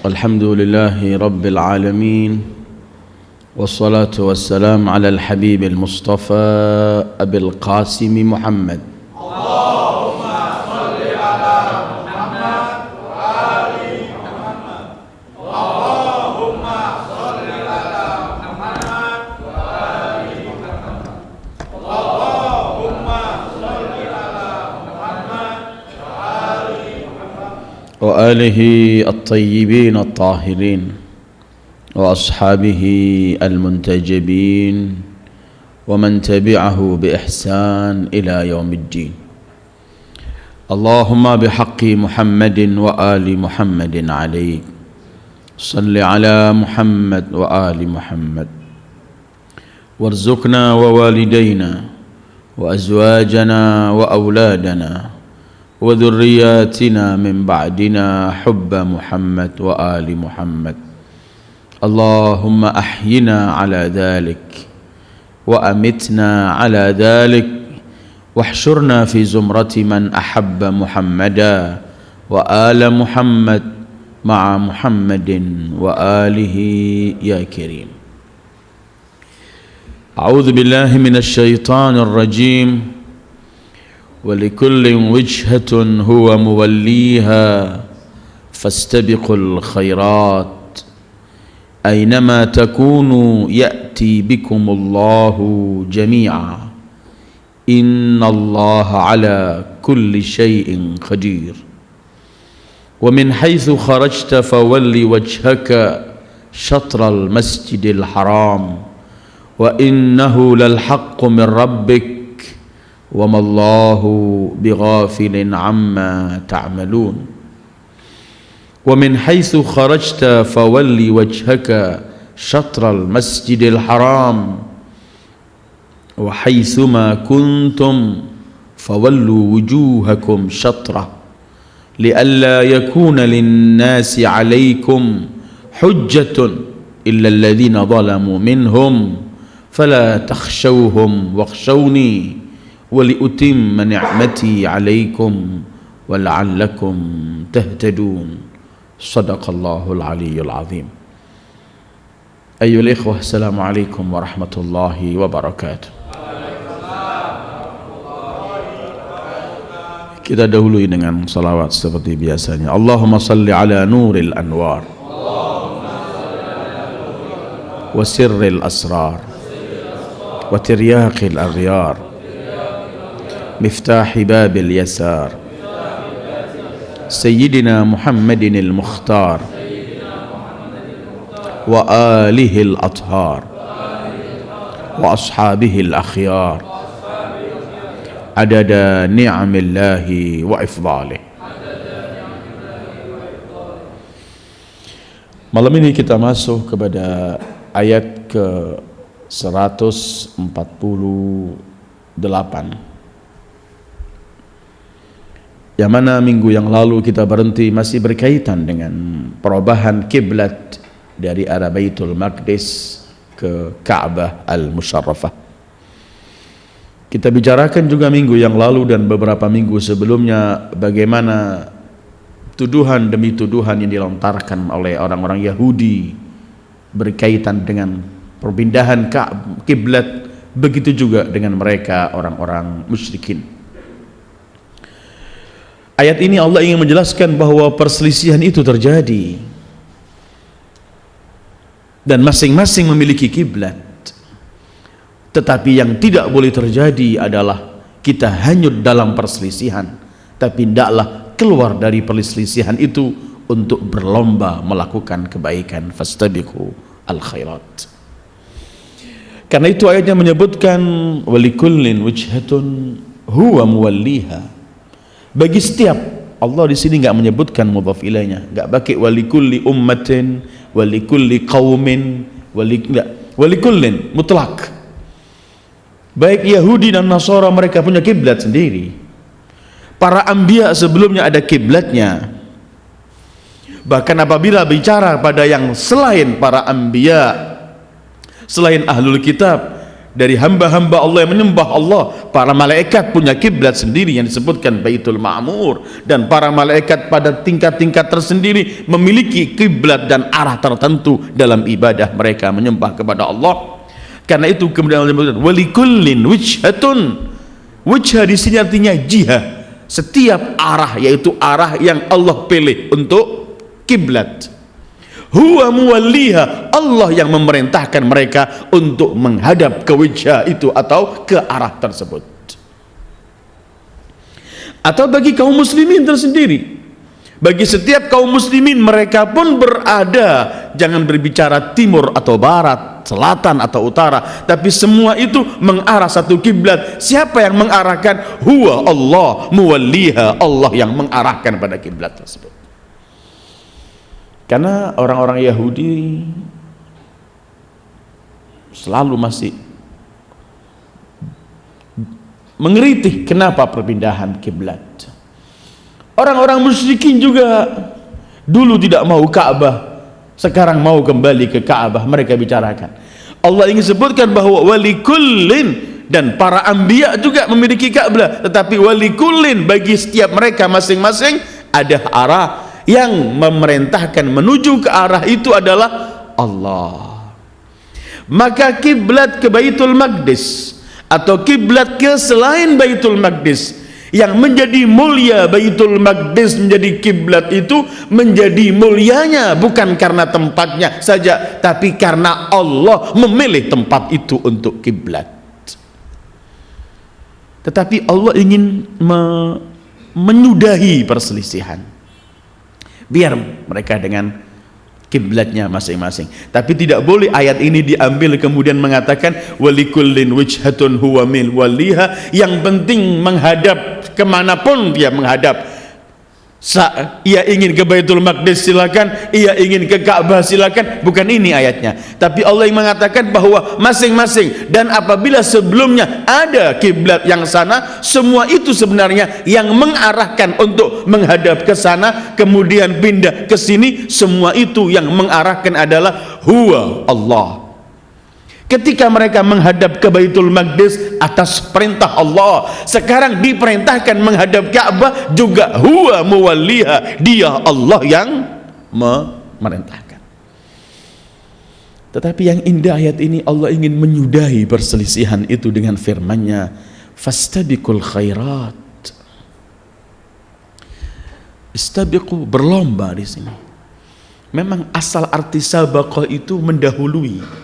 الحمد لله رب العالمين والصلاة والسلام على الحبيب المصطفى أبي القاسم محمد اللهم صل على محمد وآل محمد. اللهم صل على محمد وآل محمد. اللهم صل على محمد وآل محمد وآله الطيبين الطاهرين وأصحابه المنتجبين ومن تبعه بإحسان إلى يوم الدين. اللهم بحق محمد وآل محمد عليك صل على محمد وآل محمد وارزقنا ووالدينا وأزواجنا وأولادنا وذرياتنا من بعدنا حب محمد وآل محمد. اللهم أحينا على ذلك وأمتنا على ذلك واحشرنا في زمرة من أحب محمدا وآل محمد مع محمد وآله يا كريم. أعوذ بالله من الشيطان الرجيم. ولكل وجهة هو موليها فاستبقوا الخيرات أينما تكونوا يأتي بكم الله جميعا إن الله على كل شيء قدير. ومن حيث خرجت فول وجهك شطر المسجد الحرام وإنه للحق من ربك وما الله بغافل عما تعملون. ومن حيث خرجت فول وجهك شطر المسجد الحرام وحيثما كنتم فولوا وجوهكم شطره لئلا يكون للناس عليكم حجة إلا الذين ظلموا منهم فلا تخشوهم واخشوني ولأتم نعمتي عليكم ولعلكم تهتدون. صدق الله العلي العظيم. أيها الإخوة السلام عليكم ورحمة الله وبركاته. Kita dahului dengan salawat seperti biasanya. Allahumma salli ala nuril anwar wa sirril asrar wa tiryaqil aghyar مفتاح باب اليسار سيدنا محمد المختار وآله الأطهار وأصحابه الأخيار عدد نعم الله وإفضاله. Malam ini kita masuk kepada ayat ke 148, yang mana minggu yang lalu kita berhenti masih berkaitan dengan perubahan kiblat dari arah Baitul Maqdis ke Ka'bah Al-Musharrafah. Kita bicarakan juga minggu yang lalu dan beberapa minggu sebelumnya bagaimana tuduhan demi tuduhan yang dilontarkan oleh orang-orang Yahudi berkaitan dengan perpindahan kiblat, begitu juga dengan mereka orang-orang musyrikin. Ayat ini Allah ingin menjelaskan bahwa perselisihan itu terjadi dan masing-masing memiliki kiblat. Tetapi yang tidak boleh terjadi adalah kita hanyut dalam perselisihan, tapi hendaklah keluar dari perselisihan itu untuk berlomba melakukan kebaikan. Fastabiqu al-khairat. Karena itu ayatnya menyebutkan walikullin wijhatun huwa muwalliha. Bagi setiap, Allah di sini enggak menyebutkan mudhaf ilaihnya, enggak pakai walikulli ummatin, walikulli qaumin, walikullin mutlak. Baik Yahudi dan Nasara mereka punya kiblat sendiri. Para anbiya sebelumnya ada kiblatnya. Bahkan apabila bicara pada yang selain para anbiya, selain ahlul kitab, dari hamba-hamba Allah yang menyembah Allah. Para malaikat punya kiblat sendiri yang disebutkan Baitul Ma'mur, dan para malaikat pada tingkat-tingkat tersendiri memiliki kiblat dan arah tertentu dalam ibadah mereka menyembah kepada Allah. Karena itu kemudian Allah menyebutkan walikullin wijhatun. Wijha di sini artinya jihah, setiap arah, yaitu arah yang Allah pilih untuk kiblat. Huwa muwalliha, Allah yang memerintahkan mereka untuk menghadap ke wijha itu atau ke arah tersebut. Atau bagi kaum muslimin tersendiri, bagi setiap kaum muslimin, mereka pun berada, jangan berbicara timur atau barat, selatan atau utara, tapi semua itu mengarah satu kiblat. Siapa yang mengarahkan? Huwa Allah muwalliha, Allah yang mengarahkan pada kiblat tersebut. Karena orang-orang Yahudi selalu masih mengkritik kenapa perpindahan kiblat. Orang-orang musyrikin juga dulu tidak mau Ka'bah, sekarang mau kembali ke Ka'bah. Mereka bicarakan, Allah ingin sebutkan bahwa walikullin, dan para anbiya juga memiliki Ka'bah, tetapi walikullin, bagi setiap mereka masing-masing ada arah yang memerintahkan menuju ke arah itu adalah Allah. Maka kiblat ke Baitul Maqdis atau kiblat ke selain Baitul Maqdis, yang menjadi mulia Baitul Maqdis menjadi kiblat itu menjadi mulianya bukan karena tempatnya saja, tapi karena Allah memilih tempat itu untuk kiblat. Tetapi Allah ingin menyudahi perselisihan, biar mereka dengan kiblatnya masing-masing. Tapi tidak boleh ayat ini diambil kemudian mengatakan walikullin wijhatun huwa min waliha, yang penting menghadap kemanapun dia menghadap. Ia ingin ke Baitul Maqdis silakan, ia ingin ke Ka'bah silakan, bukan ini ayatnya. Tapi Allah yang mengatakan bahwa masing-masing, dan apabila sebelumnya ada kiblat yang sana, semua itu sebenarnya yang mengarahkan untuk menghadap ke sana, kemudian pindah ke sini, semua itu yang mengarahkan adalah huwa Allah. Ketika mereka menghadap ke Baitul Maqdis atas perintah Allah, sekarang diperintahkan menghadap Ka'bah juga huwa muwalliha, dia Allah yang memerintahkan. Tetapi yang indah ayat ini, Allah ingin menyudahi perselisihan itu dengan firman-Nya, fastabiqul khairat. Istabiqu, berlomba di sini. Memang asal arti sabaqah itu mendahului,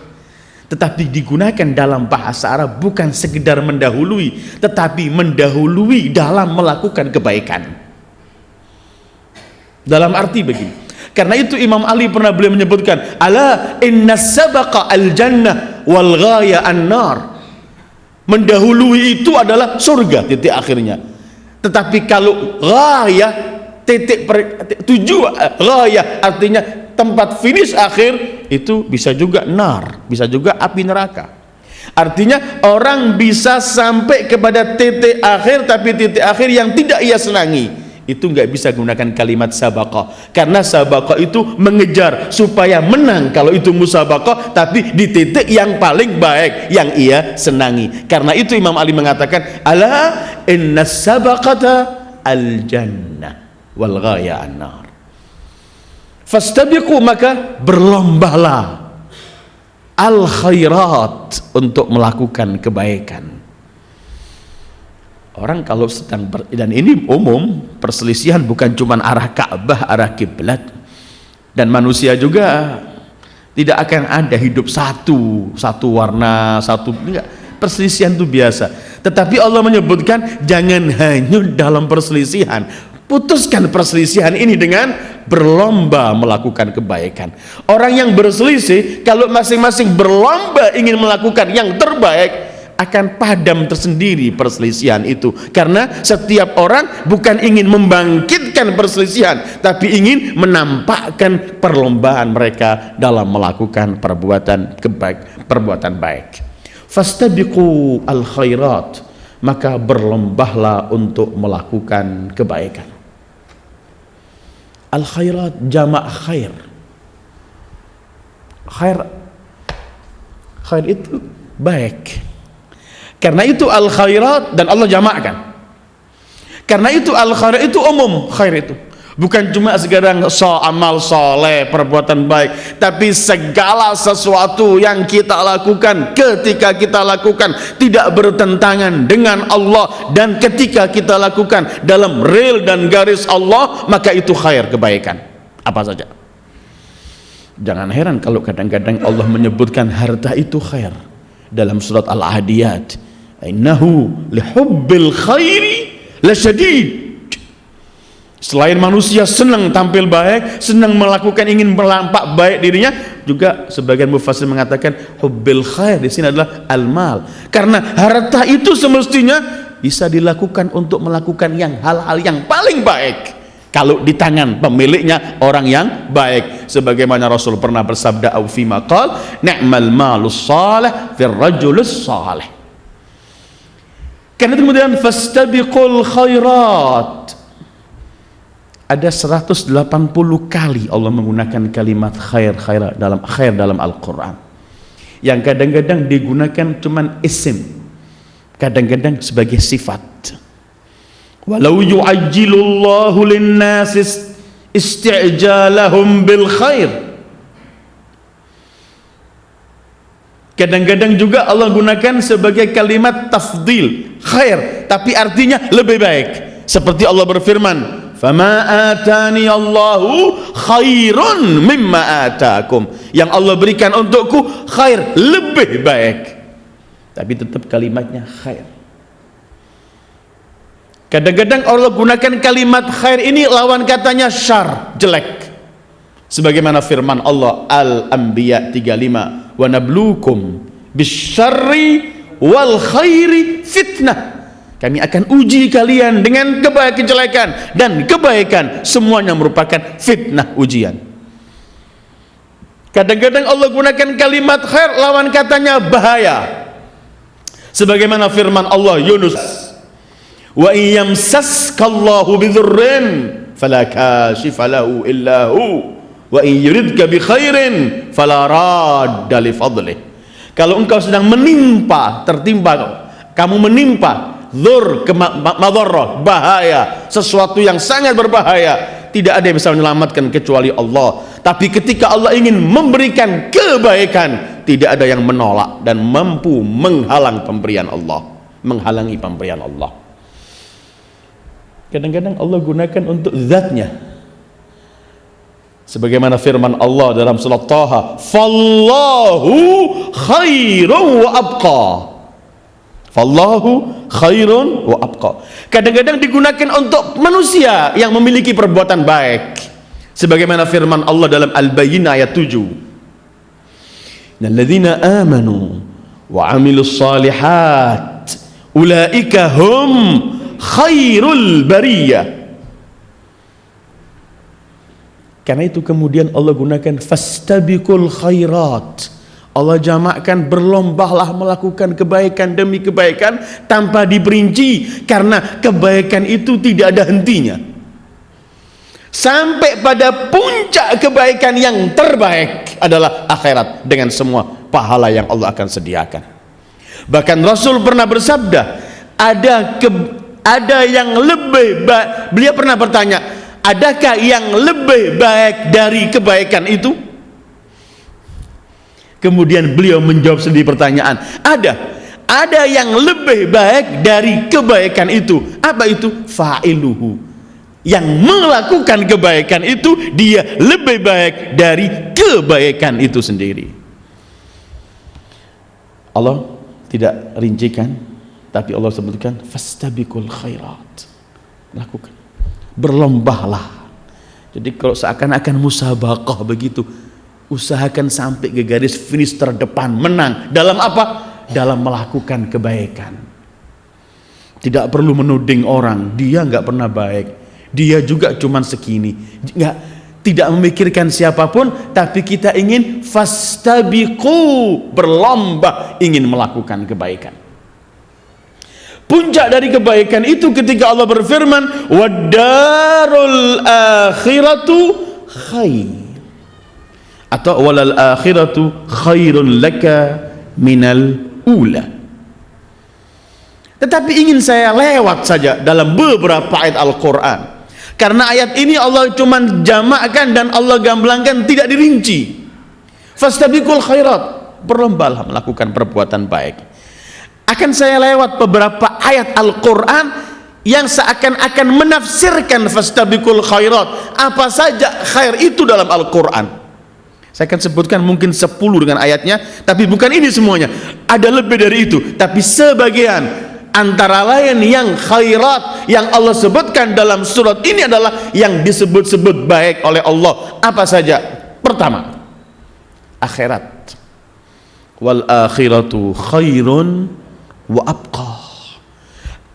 tetapi digunakan dalam bahasa Arab bukan sekedar mendahului, tetapi mendahului dalam melakukan kebaikan. Dalam arti begini, karena itu Imam Ali pernah beliau menyebutkan, ala inna sabaqa al jannah wal ghaya an-nar. Mendahului itu adalah surga, titik akhirnya. Tetapi kalau ghaya, tujuan, ghaya artinya tempat finish akhir, itu bisa juga nar, bisa juga api neraka. Artinya orang bisa sampai kepada titik akhir, tapi titik akhir yang tidak ia senangi, itu nggak bisa gunakan kalimat sabaqah, karena sabaqah itu mengejar supaya menang kalau itu musabaqah, tapi di titik yang paling baik yang ia senangi. Karena itu Imam Ali mengatakan, ala inna sabaqata al jannah wal ghaya an-nar. Fastabiqu, maka berlombalah al khairat, untuk melakukan kebaikan. Orang kalau sedang dan ini umum, perselisihan bukan cuma arah Ka'bah, arah kiblat, dan manusia juga tidak akan ada hidup satu warna, satu, enggak. Perselisihan itu biasa. Tetapi Allah menyebutkan jangan hanyut dalam perselisihan, putuskan perselisihan ini dengan berlomba melakukan kebaikan. Orang yang berselisih, kalau masing-masing berlomba ingin melakukan yang terbaik, akan padam tersendiri perselisihan itu. Karena setiap orang bukan ingin membangkitkan perselisihan, tapi ingin menampakkan perlombaan mereka dalam melakukan perbuatan baik. Fastabiqu al khairat, maka berlombalah untuk melakukan kebaikan. Al khairat jamak khair. Khair itu baik. Karena itu al khairat, dan Allah jamakkan. Karena itu al khairat itu umum, khair itu bukan cuma sekarang amal soleh, perbuatan baik, tapi segala sesuatu yang kita lakukan, ketika kita lakukan tidak bertentangan dengan Allah, dan ketika kita lakukan dalam rel dan garis Allah, maka itu khair, kebaikan apa saja. Jangan heran kalau kadang-kadang Allah menyebutkan harta itu khair dalam surat Al-Adiyat, innahu lihubbil khairi lasyadid. Selain manusia senang tampil baik, senang melakukan, ingin melampak baik dirinya, juga sebagian mufassir mengatakan hubbil khair di sini adalah al-mal. Karena harta itu semestinya bisa dilakukan untuk melakukan yang hal-hal yang paling baik kalau di tangan pemiliknya orang yang baik. Sebagaimana Rasul pernah bersabda, au fi maqal ni'mal malus salih fir rajulus salih. Karena itu kemudian fastabiqul khairat. Ada 180 kali Allah menggunakan kalimat khair dalam Al-Quran, yang kadang-kadang digunakan cuman isim, kadang-kadang sebagai sifat. Walau yu'ajjilullahu linnasi isti'jalahum bil khair. Kadang-kadang juga Allah gunakan sebagai kalimat tafdil, khair, tapi artinya lebih baik. Seperti Allah berfirman, fama atani Allahu khairun mimma atakum. Yang Allah berikan untukku khair, lebih baik. Tapi tetap kalimatnya khair. Kadang-kadang Allah gunakan kalimat khair ini lawan katanya syar, jelek. Sebagaimana firman Allah Al-Anbiya 35, wa nabluukum bisyarri wal khairi fitnah. Kami akan uji kalian dengan kejelekan dan kebaikan, semuanya merupakan fitnah, ujian. Kadang-kadang Allah gunakan kalimat khair lawan katanya bahaya. Sebagaimana firman Allah Yunus, wa iyamsaskallahu bidhurrin fala kashifa lahu illa hu wa in yuridka bi khairin fala radda li fadlih. Kalau engkau sedang kamu menimpa dzur, madharrah, bahaya, sesuatu yang sangat berbahaya, tidak ada yang bisa menyelamatkan kecuali Allah. Tapi ketika Allah ingin memberikan kebaikan, tidak ada yang menolak dan mampu menghalangi pemberian Allah. Kadang-kadang Allah gunakan untuk zatnya, sebagaimana firman Allah dalam surat Taha, fallahu khairun wa abqa. Fallahu khairun wa abqa. Kadang-kadang digunakan untuk manusia yang memiliki perbuatan baik, sebagaimana firman Allah dalam Al-Bayyinah ayat 7, innalladzina amanu wa amilus shalihat ulaika hum khairul bariyah. Karena itu kemudian Allah gunakan fastabiqul khairat. Allah jamakkan, berlombalah melakukan kebaikan demi kebaikan tanpa diperinci, karena kebaikan itu tidak ada hentinya sampai pada puncak kebaikan yang terbaik adalah akhirat dengan semua pahala yang Allah akan sediakan. Bahkan Rasul pernah bersabda, ada yang lebih baik. Beliau pernah bertanya, adakah yang lebih baik dari kebaikan itu? Kemudian beliau menjawab sendiri pertanyaan, ada yang lebih baik dari kebaikan itu. Apa itu? Fa'iluhu, yang melakukan kebaikan itu dia lebih baik dari kebaikan itu sendiri. Allah tidak rincikan, tapi Allah sebutkan fastabiqul khairat, lakukan, berlombalah. Jadi kalau seakan-akan musabaqah begitu, usahakan sampai ke garis finish terdepan, menang. Dalam apa? Dalam melakukan kebaikan. Tidak perlu menuding orang, dia nggak pernah baik, dia juga cuman segini. Tidak memikirkan siapapun, tapi kita ingin fastabiqu, berlomba ingin melakukan kebaikan. Puncak dari kebaikan itu ketika Allah berfirman, wadarul akhiratu khair, atau walal akhiratu khairun laka minal ula. Tetapi ingin saya lewat saja dalam beberapa ayat Al-Quran, karena ayat ini Allah cuma jamakkan dan Allah gamblangkan, tidak dirinci. Fastabiqul khairat, berlombalah melakukan perbuatan baik. Akan saya lewat beberapa ayat Al-Quran yang seakan-akan menafsirkan fastabiqul khairat, apa saja khair itu dalam Al-Quran. Saya akan sebutkan mungkin 10 dengan ayatnya, tapi bukan ini semuanya, ada lebih dari itu, tapi sebagian. Antara lain yang khairat yang Allah sebutkan dalam surat ini adalah yang disebut-sebut baik oleh Allah. Apa saja? Pertama, akhirat. Wal akhiratu khairun wa abqa.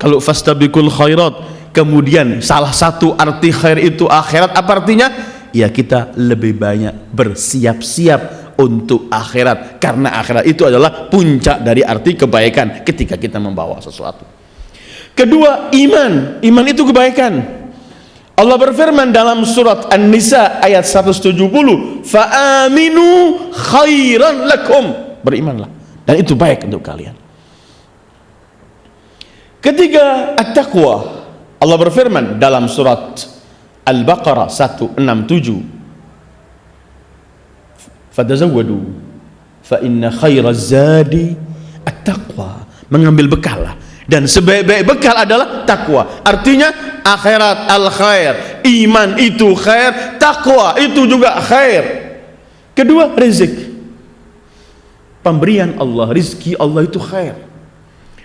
Kalau fastabiqul khairat, kemudian salah satu arti khair itu akhirat, apa artinya? Ya, kita lebih banyak bersiap-siap untuk akhirat, karena akhirat itu adalah puncak dari arti kebaikan ketika kita membawa sesuatu. Kedua, iman. Iman itu kebaikan. Allah berfirman dalam surat An-Nisa ayat 170, fa'aminu khairan lakum, berimanlah dan itu baik untuk kalian. Ketiga, at-taqwa. Allah berfirman dalam surat Al-Baqarah 167, fatazawwadu fa inna khairaz zadi at-taqwa, mengambil bekal lah, dan sebaik-baik bekal adalah takwa. Artinya akhirat al-khair, iman itu khair, takwa itu juga khair. Kedua, rezeki, pemberian Allah, rizki Allah itu khair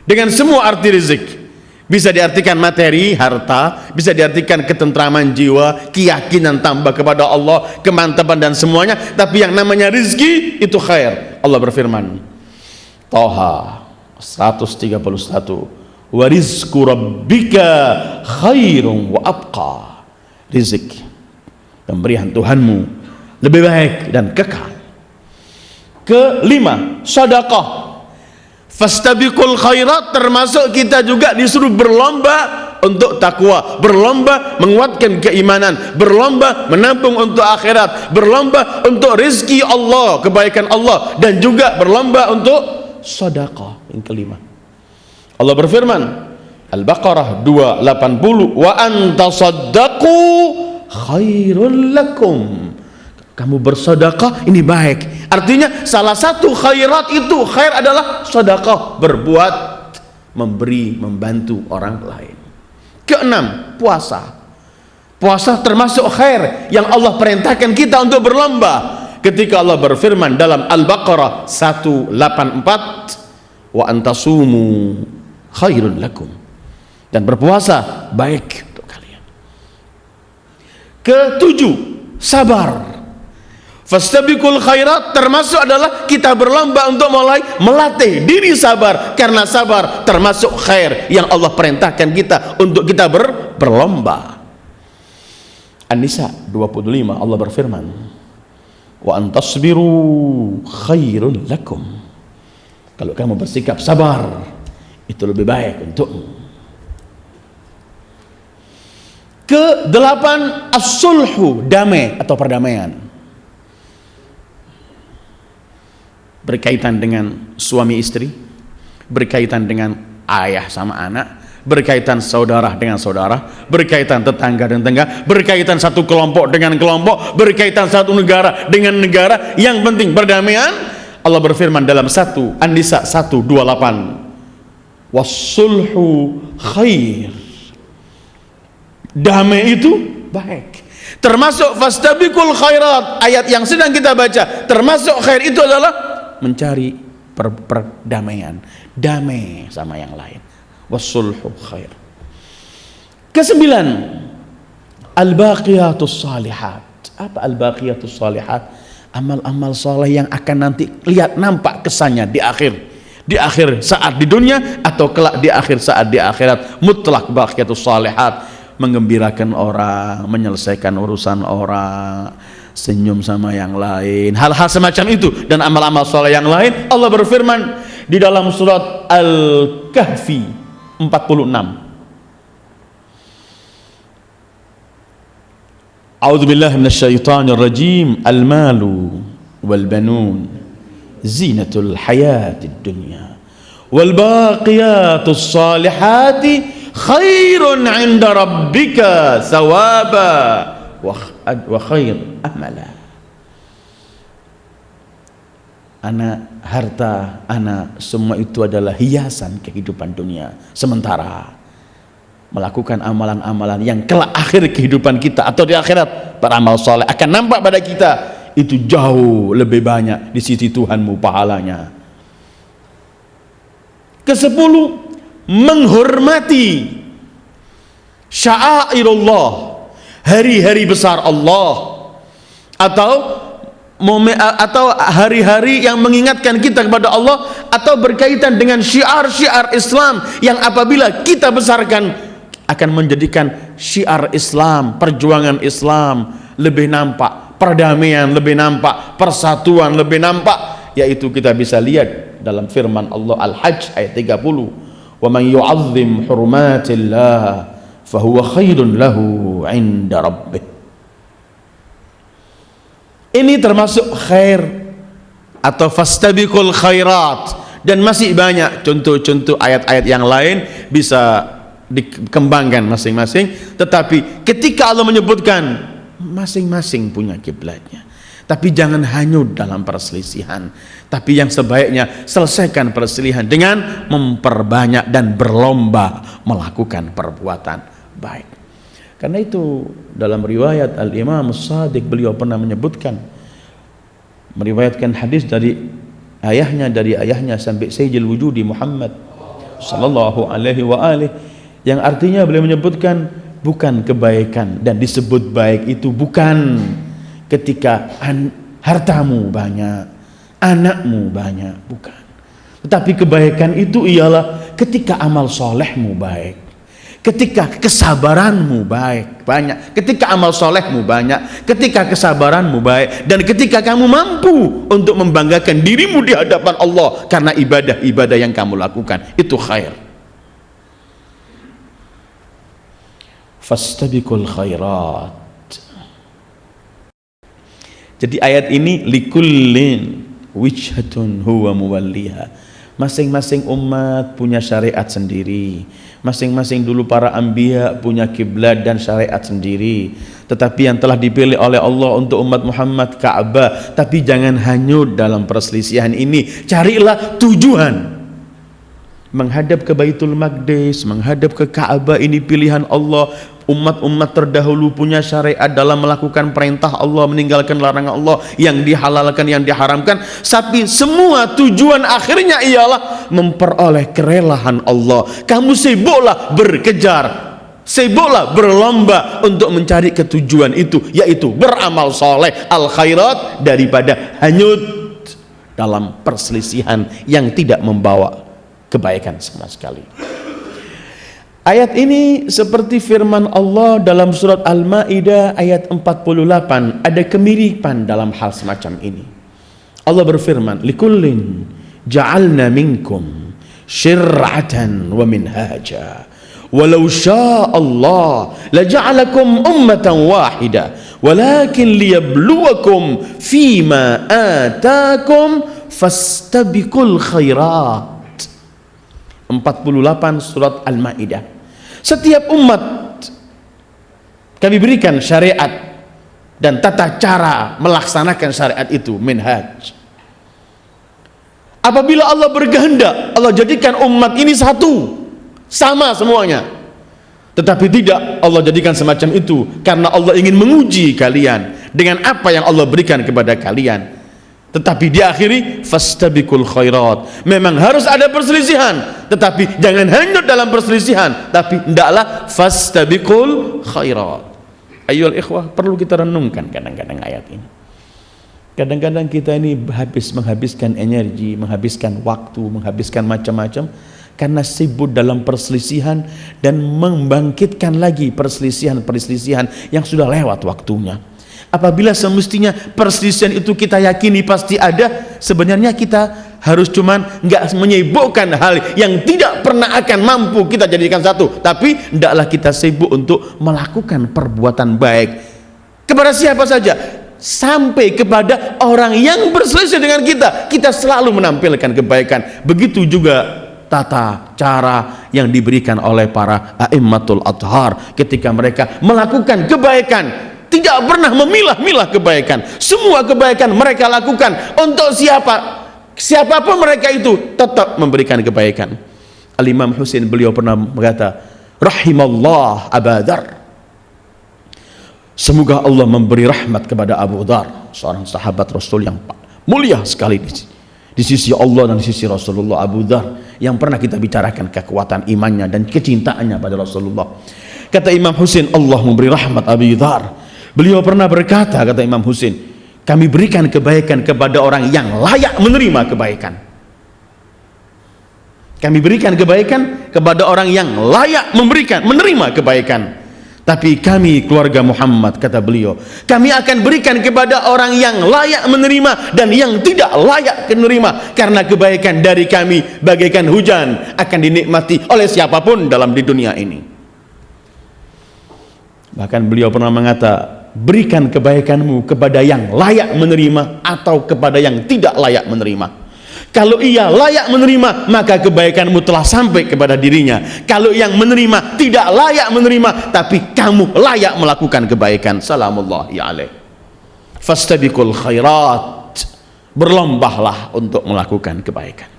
dengan semua arti rezeki. Bisa diartikan materi, harta, bisa diartikan ketentraman jiwa, keyakinan tambah kepada Allah, kemantapan dan semuanya. Tapi yang namanya rizki itu khair. Allah berfirman, Thaha 131, wa rizqu rabbika khairun wa abqa. Rizki, pemberian Tuhanmu lebih baik dan kekal. Kelima, sedekah. Fastabiqul khairat, termasuk kita juga disuruh berlomba untuk takwa, berlomba menguatkan keimanan, berlomba menabung untuk akhirat, berlomba untuk rizki Allah, kebaikan Allah, dan juga berlomba untuk sedekah. Yang kelima, Allah berfirman Al-Baqarah 280, wa antasaddaqu khairul lakum, kamu bersedekah ini baik. Artinya salah satu khairat itu, khair adalah sedekah, berbuat, memberi, membantu orang lain. Keenam, puasa. Puasa termasuk khair yang Allah perintahkan kita untuk berlomba. Ketika Allah berfirman dalam Al-Baqarah 184, wa antasumu khairun lakum, dan berpuasa baik untuk kalian. Ketujuh, sabar. Fastabiqul khairat termasuk adalah kita berlomba untuk mulai melatih diri sabar, karena sabar termasuk khair yang Allah perintahkan kita untuk kita berlomba. An-Nisa 25, Allah berfirman, wa antasbiru khairun lakum, kalau kamu bersikap sabar itu lebih baik untukmu. Kedelapan, as-sulhu, damai atau perdamaian, berkaitan dengan suami istri, berkaitan dengan ayah sama anak, berkaitan saudara dengan saudara, berkaitan tetangga dengan tetangga, berkaitan satu kelompok dengan kelompok, berkaitan satu negara dengan negara. Yang penting perdamaian. Allah berfirman dalam An-Nisa 128, wassulhu khair, damai itu baik. Termasuk fastabiqul khairat, ayat yang sedang kita baca, termasuk khair itu adalah mencari perdamaian, damai sama yang lain. Wassulhu khair. Kesembilan, al-baqiyatus salihat. Apa al-baqiyatus salihat? Amal-amal saleh yang akan nanti lihat nampak kesannya di akhir saat di dunia atau kelak di akhir saat di akhirat. Mutlak baqiyatus salihat, menggembirakan orang, menyelesaikan urusan orang, senyum sama yang lain, hal-hal semacam itu dan amal-amal saleh yang lain. Allah berfirman di dalam surat Al-Kahfi 46, A'udzubillahi minasyaitonir rajim, al-malu wal banun zinatul hayatid dunya wal baqiyatus salihati khairun 'inda rabbika thawaba wa khair amala. Harta, semua itu adalah hiasan kehidupan dunia sementara. Melakukan amalan-amalan yang kelak akhir kehidupan kita atau di akhirat, beramal soleh akan nampak pada kita itu jauh lebih banyak di sisi Tuhanmu pahalanya. Ke-10, menghormati sya'airullah, hari-hari besar Allah, atau hari-hari yang mengingatkan kita kepada Allah, atau berkaitan dengan syiar-syiar Islam yang apabila kita besarkan akan menjadikan syiar Islam, perjuangan Islam lebih nampak, perdamaian lebih nampak, persatuan lebih nampak, yaitu kita bisa lihat dalam firman Allah Al-Hajj ayat 30, wa man yu'azzim hurumatillah fahuwa khairun lahu 'inda rabbih. Ini termasuk khair atau fastabiqul khairat, dan masih banyak contoh-contoh ayat-ayat yang lain bisa dikembangkan masing-masing. Tetapi ketika Allah menyebutkan masing-masing punya kiblatnya, tapi jangan hanyut dalam perselisihan, tapi yang sebaiknya selesaikan perselisihan dengan memperbanyak dan berlomba melakukan perbuatan baik. Karena itu dalam riwayat Al-Imam As-Sadiq beliau pernah menyebutkan, meriwayatkan hadis dari ayahnya sampai Sayyidil Wujudi Muhammad sallallahu alaihi wa alihi, yang artinya beliau menyebutkan bukan kebaikan, dan disebut baik itu bukan ketika hartamu banyak, anakmu banyak, bukan. Tetapi kebaikan itu ialah ketika amal solehmu baik, ketika kesabaranmu banyak, ketika amal solehmu banyak, ketika kesabaranmu baik, dan ketika kamu mampu untuk membanggakan dirimu di hadapan Allah karena ibadah-ibadah yang kamu lakukan, itu khair. Fastabiqul khairat. Jadi ayat ini likullin wijhatun huwa muwalliha. Masing-masing umat punya syariat sendiri. Masing-masing dulu para anbiya punya kiblat dan syariat sendiri. Tetapi yang telah dipilih oleh Allah untuk umat Muhammad Ka'bah. Tapi jangan hanyut dalam perselisihan ini. Carilah tujuan. Menghadap ke Baitul Maqdis, menghadap ke Ka'bah, ini pilihan Allah. Umat-umat terdahulu punya syariat dalam melakukan perintah Allah, meninggalkan larangan Allah, yang dihalalkan, yang diharamkan. Tapi semua tujuan akhirnya ialah memperoleh kerelaan Allah. Kamu sibuklah berkejar, sibuklah berlomba untuk mencari ketujuan itu, yaitu beramal soleh, al khairat, daripada hanyut dalam perselisihan yang tidak membawa kebaikan sama sekali. Ayat ini seperti firman Allah dalam surat Al-Maidah ayat 48, ada kemiripan dalam hal semacam ini. Allah berfirman, likullin ja'alna minkum syir'atan wa minhaja walau syaa Allah laja'alakum ummatan wahida walakin liyabluwakum fima atakum fastabiqul khairat. 48 surat Al-Maidah. Setiap umat kami berikan syariat dan tata cara melaksanakan syariat itu, minhaj. Apabila Allah berkehendak, Allah jadikan umat ini satu, sama semuanya. Tetapi tidak Allah jadikan semacam itu, karena Allah ingin menguji kalian dengan apa yang Allah berikan kepada kalian. Tetapi diakhiri fastabiqul khairat. Memang harus ada perselisihan, tetapi jangan hanyut dalam perselisihan, tapi hendaklah fastabiqul khairat. Ayyuhal ikhwah, perlu kita renungkan kadang-kadang ayat ini. Kadang-kadang kita ini menghabiskan energi, menghabiskan waktu, menghabiskan macam-macam karena sibuk dalam perselisihan dan membangkitkan lagi perselisihan-perselisihan yang sudah lewat waktunya. Apabila semestinya perselisihan itu kita yakini pasti ada, sebenarnya kita harus cuman nggak menyibukkan hal yang tidak pernah akan mampu kita jadikan satu, tapi hendaklah kita sibuk untuk melakukan perbuatan baik kepada siapa saja, sampai kepada orang yang berselisih dengan kita, kita selalu menampilkan kebaikan. Begitu juga tata cara yang diberikan oleh para a'immatul athhar ketika mereka melakukan kebaikan. Tidak pernah memilah-milah kebaikan. Semua kebaikan mereka lakukan untuk siapapun mereka itu, tetap memberikan kebaikan. Al-Imam Husain beliau pernah berkata, rahimallah Abu Dzar. Semoga Allah memberi rahmat kepada Abu Dzar, seorang sahabat Rasul yang mulia sekali di sisi Allah dan di sisi Rasulullah. Abu Dzar yang pernah kita bicarakan kekuatan imannya dan kecintaannya pada Rasulullah. Kata Imam Husain, Allah memberi rahmat Abu Dzar. Beliau pernah berkata, kata Imam Husain, kami berikan kebaikan kepada orang yang layak menerima kebaikan. Kami berikan kebaikan kepada orang yang layak menerima kebaikan. Tapi kami keluarga Muhammad, kata beliau, kami akan berikan kepada orang yang layak menerima dan yang tidak layak menerima, karena kebaikan dari kami bagaikan hujan, akan dinikmati oleh siapapun dalam di dunia ini. Bahkan beliau pernah mengata, berikan kebaikanmu kepada yang layak menerima atau kepada yang tidak layak menerima. Kalau ia layak menerima, maka kebaikanmu telah sampai kepada dirinya. Kalau yang menerima tidak layak menerima, tapi kamu layak melakukan kebaikan. Salamullahi alaih. Fastabiqul khairat. Berlombahlah untuk melakukan kebaikan.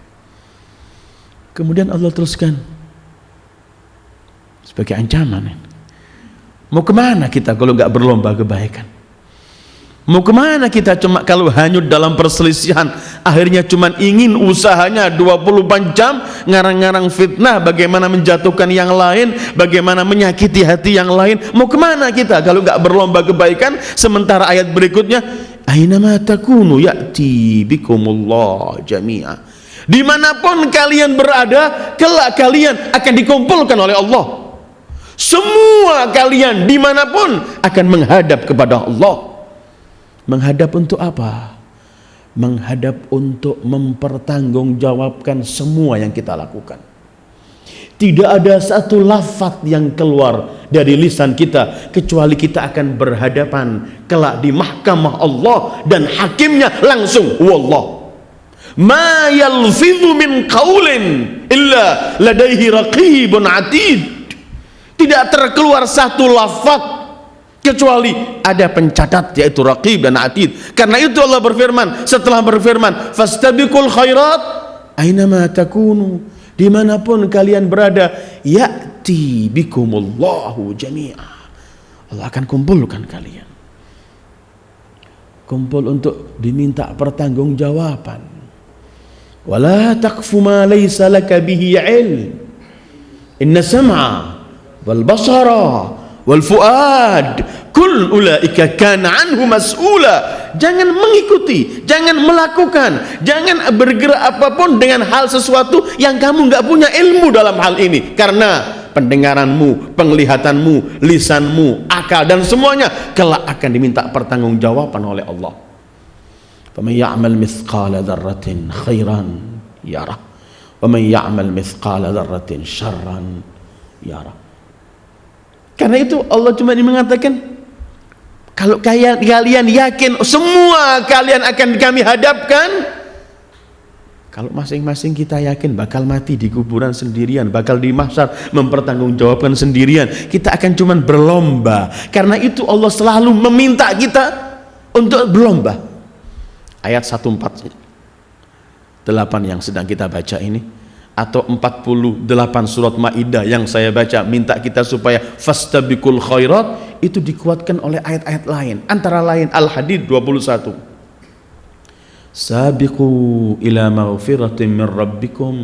Kemudian Allah teruskan sebagai ancaman. Mau kemana kita kalau nggak berlomba kebaikan? Mau kemana kita cuma kalau hanyut dalam perselisihan, akhirnya cuma ingin usahanya 24 jam ngarang-ngarang fitnah, bagaimana menjatuhkan yang lain, bagaimana menyakiti hati yang lain. Mau kemana kita kalau nggak berlomba kebaikan? Sementara ayat berikutnya, ainama takunu ya'ti bikumullah jami'a. Dimanapun kalian berada, kelak kalian akan dikumpulkan oleh Allah. Semua kalian dimanapun akan menghadap kepada Allah. Menghadap untuk apa? Menghadap untuk mempertanggungjawabkan semua yang kita lakukan. Tidak ada satu lafaz yang keluar dari lisan kita kecuali kita akan berhadapan kelak di mahkamah Allah dan hakimnya langsung wallah. Ma yalfidhu min qaulin illa ladaihi raqibun atid. Tidak terkeluar satu lafaz kecuali ada pencatat, yaitu raqib dan atid. Karena itu Allah berfirman, setelah berfirman fastabiqul khairat ainama takunu, dimanapun kalian berada, ya'ti bikumullahu jami'a, Allah akan kumpulkan kalian. Kumpul untuk diminta pertanggungjawaban. Wala taqfu ma laysa laka bihi ilm, inna sam'a wal basara wal fuad kul ulaika kana anhu mas'ula. Jangan mengikuti, jangan melakukan, jangan bergerak apapun dengan hal sesuatu yang kamu nggak punya ilmu dalam hal ini, karena pendengaranmu, penglihatanmu, lisanmu, akal dan semuanya kelak akan diminta pertanggungjawaban oleh Allah. Faman ya'mal mithqala dzarratin khairan yarah wa man ya'mal mithqala dzarratin syarran yarah. Karena itu Allah cuma mengatakan, kalau kalian yakin semua kalian akan kami hadapkan, kalau masing-masing kita yakin bakal mati di kuburan sendirian, bakal di mahsyar mempertanggungjawabkan sendirian, kita akan cuma berlomba. Karena itu Allah selalu meminta kita untuk berlomba. Ayat 148 yang sedang kita baca ini, atau 48 surat Maidah yang saya baca, minta kita supaya fastabiqul khairat, itu dikuatkan oleh ayat-ayat lain, antara lain Al-Hadid 21. Sabiqu ila maghfiratin min rabbikum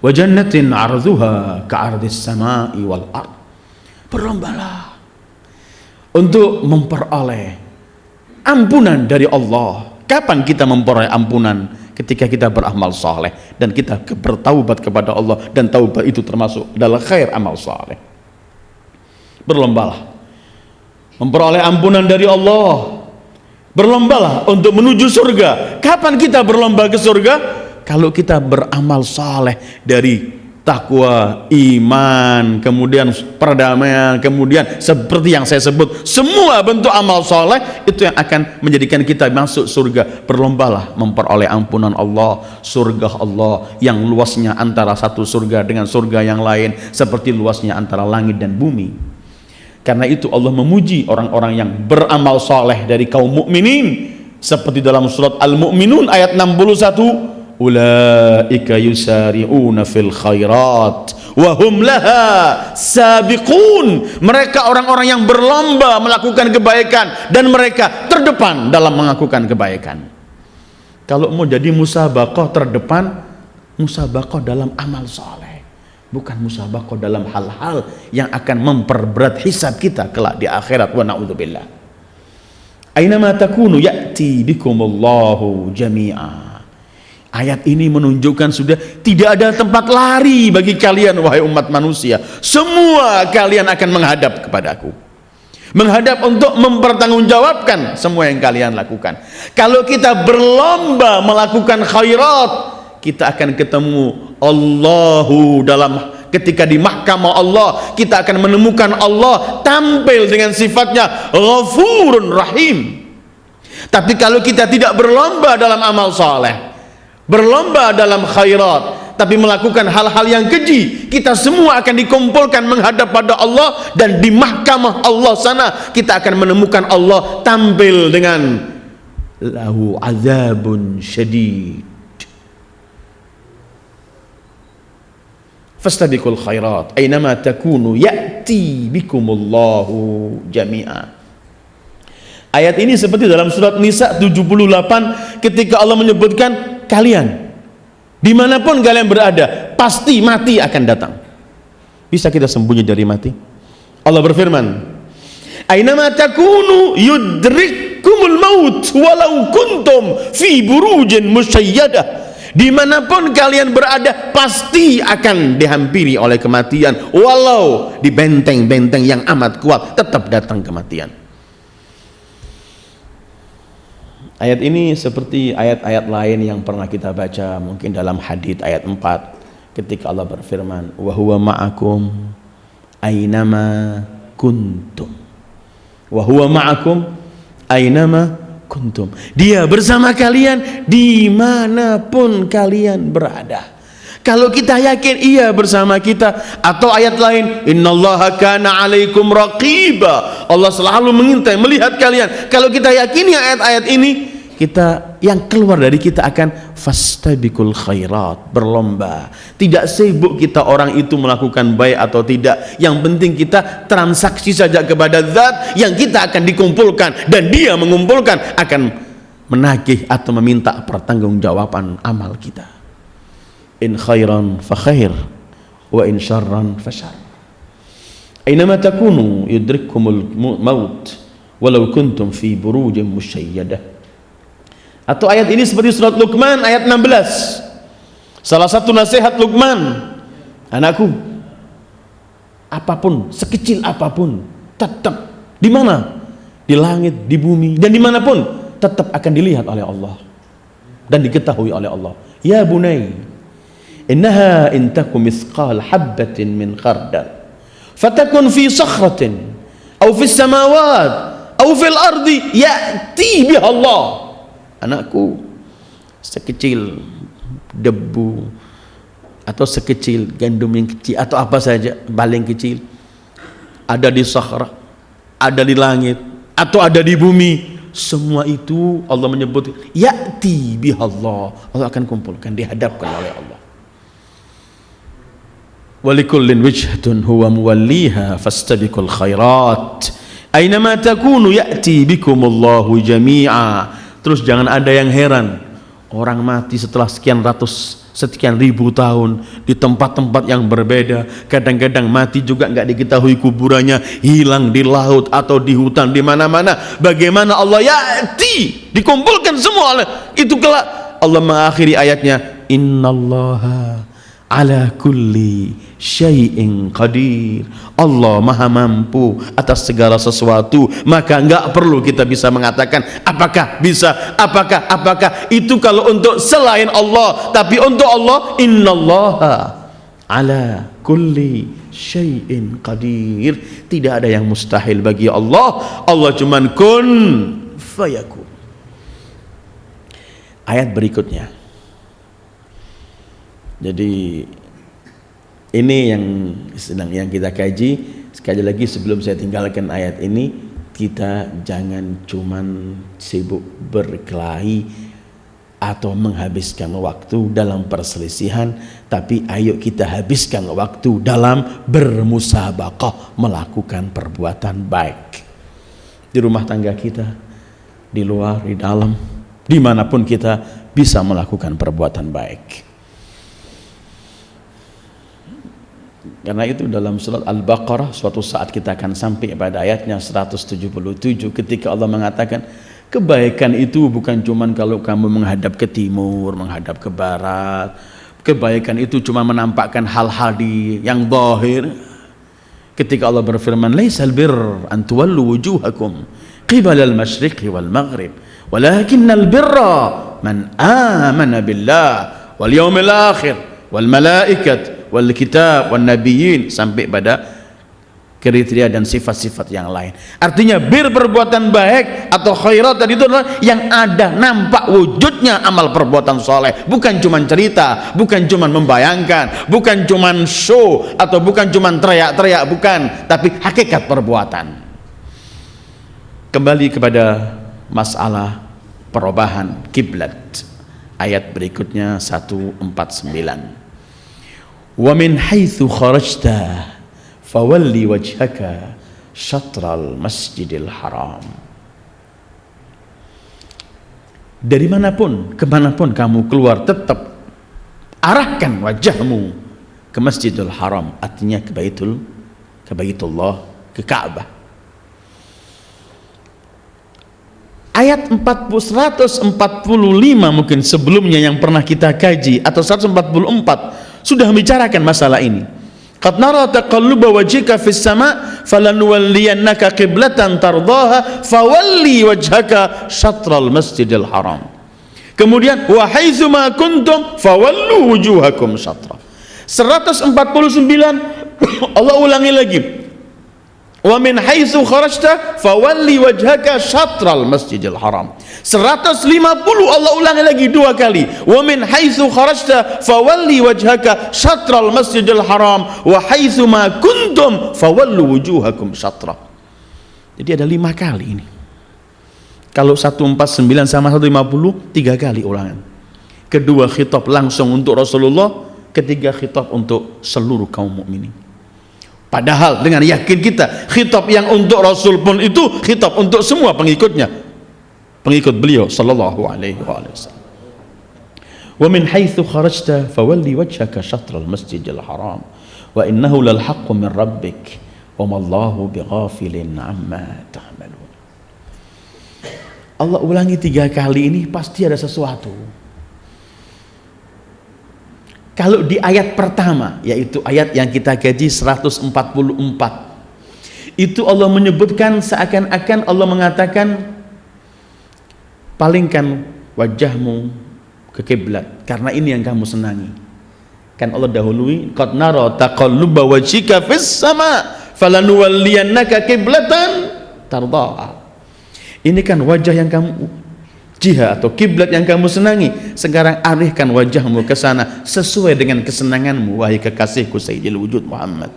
wa jannatin 'arduha ka'ardis sama'i wal ard. Berlombalah untuk memperoleh ampunan dari Allah. Kapan kita memperoleh ampunan? Ketika kita beramal saleh dan kita bertaubat kepada Allah, dan taubat itu termasuk adalah khair amal saleh. Berlombalah memperoleh ampunan dari Allah. Berlombalah untuk menuju surga. Kapan kita berlomba ke surga? Kalau kita beramal saleh dari takwa, iman, kemudian perdamaian, kemudian seperti yang saya sebut, semua bentuk amal soleh itu yang akan menjadikan kita masuk surga. Berlombalah memperoleh ampunan Allah, surga Allah yang luasnya antara satu surga dengan surga yang lain seperti luasnya antara langit dan bumi. Karena itu Allah memuji orang-orang yang beramal soleh dari kaum mukminin seperti dalam surat Al-Mu'minun ayat 61, ulaika yusari'una fil khairat wa hum laha sabiqun. Mereka orang-orang yang berlomba melakukan kebaikan dan mereka terdepan dalam melakukan kebaikan. Kalau mau jadi musabaqah terdepan, musabaqah dalam amal soleh, bukan musabaqah dalam hal-hal yang akan memperberat hisab kita kelak di akhirat. Wa na'udzubillah. Ainama takunu ya'ti bikumullahu jami'a. Ayat ini menunjukkan sudah tidak ada tempat lari bagi kalian wahai umat manusia. Semua kalian akan menghadap kepadaku, menghadap untuk mempertanggungjawabkan semua yang kalian lakukan. Kalau kita berlomba melakukan khairat, kita akan ketemu Allahu ketika di mahkamah Allah, kita akan menemukan Allah tampil dengan sifatnya Ghafurun Rahim. Tapi kalau kita tidak berlomba dalam amal saleh, berlomba dalam khairat, tapi melakukan hal-hal yang keji, kita semua akan dikumpulkan menghadap pada Allah, dan di mahkamah Allah sana kita akan menemukan Allah tampil dengan lahu azabun syadid. Fastabiqul khairat aynama takunu ya'ti bikumullahu jami'a. Ayat ini seperti dalam surat Nisa 78 ketika Allah menyebutkan kalian dimanapun kalian berada pasti mati akan datang. Bisa kita sembunyi dari mati? Allah berfirman, ainama takunu yudrikkumul maut walau kuntum fi burujin musyayyadah. Dimanapun kalian berada pasti akan dihampiri oleh kematian, walau di benteng-benteng yang amat kuat tetap datang kematian. Ayat ini seperti ayat-ayat lain yang pernah kita baca, mungkin dalam hadits ayat 4 ketika Allah berfirman, wa huwa ma'akum aynama kuntum. Wa huwa ma'akum aynama kuntum. Dia bersama kalian dimanapun kalian berada. Kalau kita yakin ia bersama kita, atau ayat lain, innallaha kana alaikum raqiba, Allah selalu mengintai, melihat kalian. Kalau kita yakini ayat-ayat ini, kita yang keluar dari kita akan fastabiqul khairat, berlomba. Tidak sibuk kita orang itu melakukan baik atau tidak, yang penting kita transaksi saja kepada zat yang kita akan dikumpulkan, dan dia mengumpulkan akan menagih atau meminta pertanggungjawaban amal kita. In khairan fa khair wa in syarran fa syarr. Ainama takunu yudrikkumul maut walau kuntum fi burujin musyayyadah. Atau ayat ini seperti surat Luqman ayat 16. Salah satu nasihat Luqman, anakku, apapun, sekecil apapun, tetap di mana? Di langit, di bumi, dan dimanapun tetap akan dilihat oleh Allah dan diketahui oleh Allah. Ya bunai, innaha in takum mithqal habbatin min khardal fatakun fi sakhratin aw fis samawat aw fil ardi ya'ti biha Allah. Anakku, sekecil debu atau sekecil gandum yang kecil atau apa saja paling kecil, ada di sakhra, ada di langit atau ada di bumi, semua itu Allah menyebut ya'ti biha Allah. Allah akan kumpulkan, dihadapkan oleh Allah. Walikullin wijhatun huwa muwalliha fastabiqul khairat aynama takunu ya'ti bikumullahu jami'a. Terus jangan ada yang heran, orang mati setelah sekian ribu tahun di tempat-tempat yang berbeda. Kadang-kadang mati juga nggak diketahui kuburannya, hilang di laut atau di hutan, di mana-mana. Bagaimana Allah ya'ti, dikumpulkan semua oleh itu kelak. Allah mengakhiri ayatnya, innallaha ala kulli syai'in qadir. Allah maha mampu atas segala sesuatu, maka enggak perlu kita bisa mengatakan apakah bisa, apakah itu kalau untuk selain Allah. Tapi untuk Allah, innallaha ala kulli syai'in qadir. Tidak ada yang mustahil bagi Allah. Allah cuman kun fayakun. Ayat berikutnya. Jadi ini yang sedang yang kita kaji. Sekali lagi sebelum saya tinggalkan ayat ini, kita jangan cuman sibuk berkelahi atau menghabiskan waktu dalam perselisihan, tapi ayo kita habiskan waktu dalam bermusabaqah melakukan perbuatan baik di rumah tangga kita, di luar, di dalam, dimanapun kita bisa melakukan perbuatan baik. Karena itu dalam surat Al-Baqarah suatu saat kita akan sampai pada ayatnya 177 ketika Allah mengatakan kebaikan itu bukan cuman kalau kamu menghadap ke timur, menghadap ke barat. Kebaikan itu cuma menampakkan hal-hal yang zahir. Ketika Allah berfirman, "Laisal birr an tuwallu wujuhakum qibalal masyriqi wal maghrib, walakinnal birra man amana billah wal yawmil akhir wal malaikat wal kitab wan nabiyyin," sampai pada kriteria dan sifat-sifat yang lain. Artinya perbuatan baik atau khairat tadi itu adalah yang ada nampak wujudnya amal perbuatan soleh, bukan cuman cerita, bukan cuman membayangkan, bukan cuman show atau bukan cuman teriak-teriak, bukan, tapi hakikat perbuatan. Kembali kepada masalah perubahan kiblat, ayat berikutnya 149. Wa min haitsu kharajta fawalli wajhaka syatral masjidil haram. Dari manapun, kemanapun kamu keluar, tetap arahkan wajahmu ke Masjidil Haram, artinya ke Baitullah, ke Ka'bah. Ayat 145 mungkin sebelumnya yang pernah kita kaji, atau 144 sudah membicarakan masalah ini. Qad nara taqalluba wajhika fis sama' falanuwalliyannaka qiblatan tardaha fawalli wajhaka syatral masjidil haram. Kemudian wa haitsu ma kuntum fawallu wujuhakum syatra. 149 Allah ulangi lagi. Wa min haitsu kharajta fawalli wajhaka syatral masjidil haram. 150 Allah ulangi lagi 2 kali. Wa min haitsu kharajta fawalli wajhaka syatral masjidil haram wa haitsu ma kuntum fawallu wujuhakum syatra. Jadi ada 5 kali ini. Kalau 149 sama 150 3 kali ulangan. Kedua khitab langsung untuk Rasulullah, ketiga khitab untuk seluruh kaum mukminin. Padahal dengan yakin kita, khitab yang untuk Rasul pun itu khitab untuk semua pengikutnya, pengikut beliau sallallahu alaihi wasallam. Wa min haitsu kharajta fawalli wajhaka syatral masjidil haram wa innahu lal haqqu min rabbik wa ma Allahu bighafilin amma ta'malun. Allah ulangi 3 kali ini, pasti ada sesuatu. Kalau di ayat pertama, yaitu ayat yang kita kaji 144, itu Allah menyebutkan seakan-akan Allah mengatakan palingkan wajahmu ke kiblat karena ini yang kamu senangi. Kan Allah dahului, qad nara taqalluba wajhika fis sama falanuwalliyannaka qiblatan tardaha. Ini kan wajah yang kamu jihad atau kiblat yang kamu senangi. Sekarang alihkan wajahmu ke sana sesuai dengan kesenanganmu, wahai kekasihku Sayyidil Wujud Muhammad.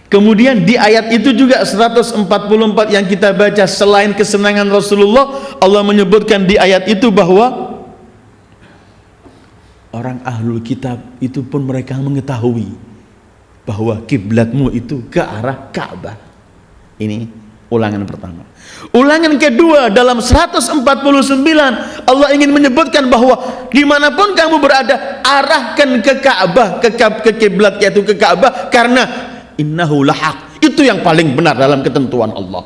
Kemudian di ayat itu juga 144 yang kita baca, selain kesenangan Rasulullah, Allah menyebutkan di ayat itu bahwa orang ahlul kitab itu pun mereka mengetahui bahwa kiblatmu itu ke arah Ka'bah. Ini ulangan pertama. Ulangan kedua dalam 149 Allah ingin menyebutkan bahwa dimanapun kamu berada, arahkan ke Ka'bah, ke kiblat yaitu ke Ka'bah, karena innahu lahaq, itu yang paling benar dalam ketentuan Allah.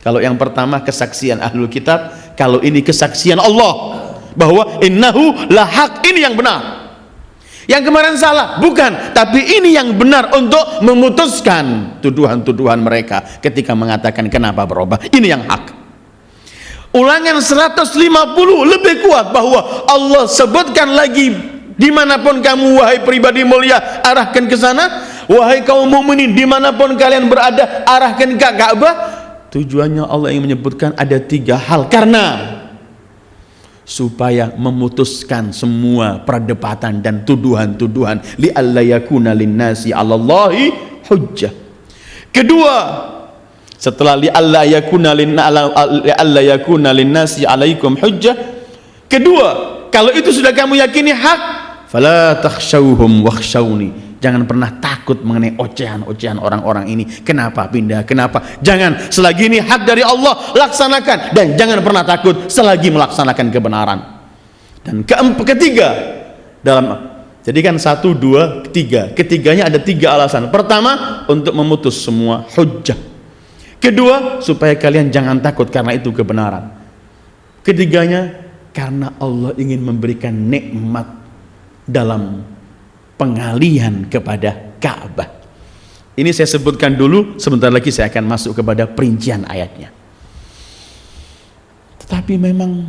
Kalau yang pertama kesaksian ahlul kitab, kalau ini kesaksian Allah bahwa innahu lahaq, ini yang benar. Yang kemarin salah, bukan, tapi ini yang benar untuk memutuskan tuduhan-tuduhan mereka ketika mengatakan kenapa berubah. Ini yang hak. Ulangan 150 lebih kuat bahwa Allah sebutkan lagi dimanapun kamu wahai pribadi mulia, arahkan ke sana. Wahai kaum mukminin, dimanapun kalian berada, arahkan ke Ka'bah. Tujuannya Allah ingin menyebutkan ada 3 hal, karena supaya memutuskan semua perdebatan dan tuduhan-tuduhan, li'alla yakuna linnasi 'alallahi hujjah. Kedua, setelah li'alla yakuna linnasi 'alaikum hujjah, kedua, kalau itu sudah kamu yakini hak, fala takhshawhum wakhshawni. Jangan pernah takut mengenai ocehan-ocehan orang-orang ini. Kenapa pindah? Kenapa? Jangan. Selagi ini hak dari Allah, laksanakan. Dan jangan pernah takut selagi melaksanakan kebenaran. Dan ketiga, jadi kan 1, 2, 3. Ketiganya ada 3 alasan. Pertama, untuk memutus semua hujjah. Kedua, supaya kalian jangan takut karena itu kebenaran. Ketiganya, karena Allah ingin memberikan nikmat dalam pengalihan kepada Ka'bah. Ini saya sebutkan dulu, sebentar lagi saya akan masuk kepada perincian ayatnya. Tetapi memang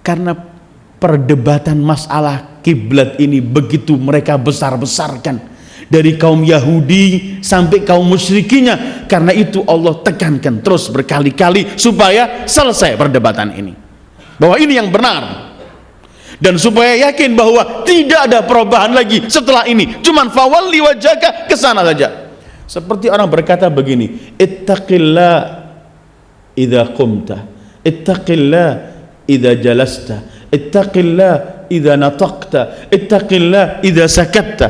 karena perdebatan masalah kiblat ini begitu mereka besar-besarkan, dari kaum Yahudi sampai kaum musyrikinya, karena itu Allah tekankan terus berkali-kali supaya selesai perdebatan ini, bahwa ini yang benar. Dan supaya yakin bahwa tidak ada perubahan lagi setelah ini, cuman fawalli wajhaka, ke sana saja. Seperti orang berkata begini, ittaqillah idza qumta, ittaqillah idza jalasta, ittaqillah idza nataqta, ittaqillah idza sakatta.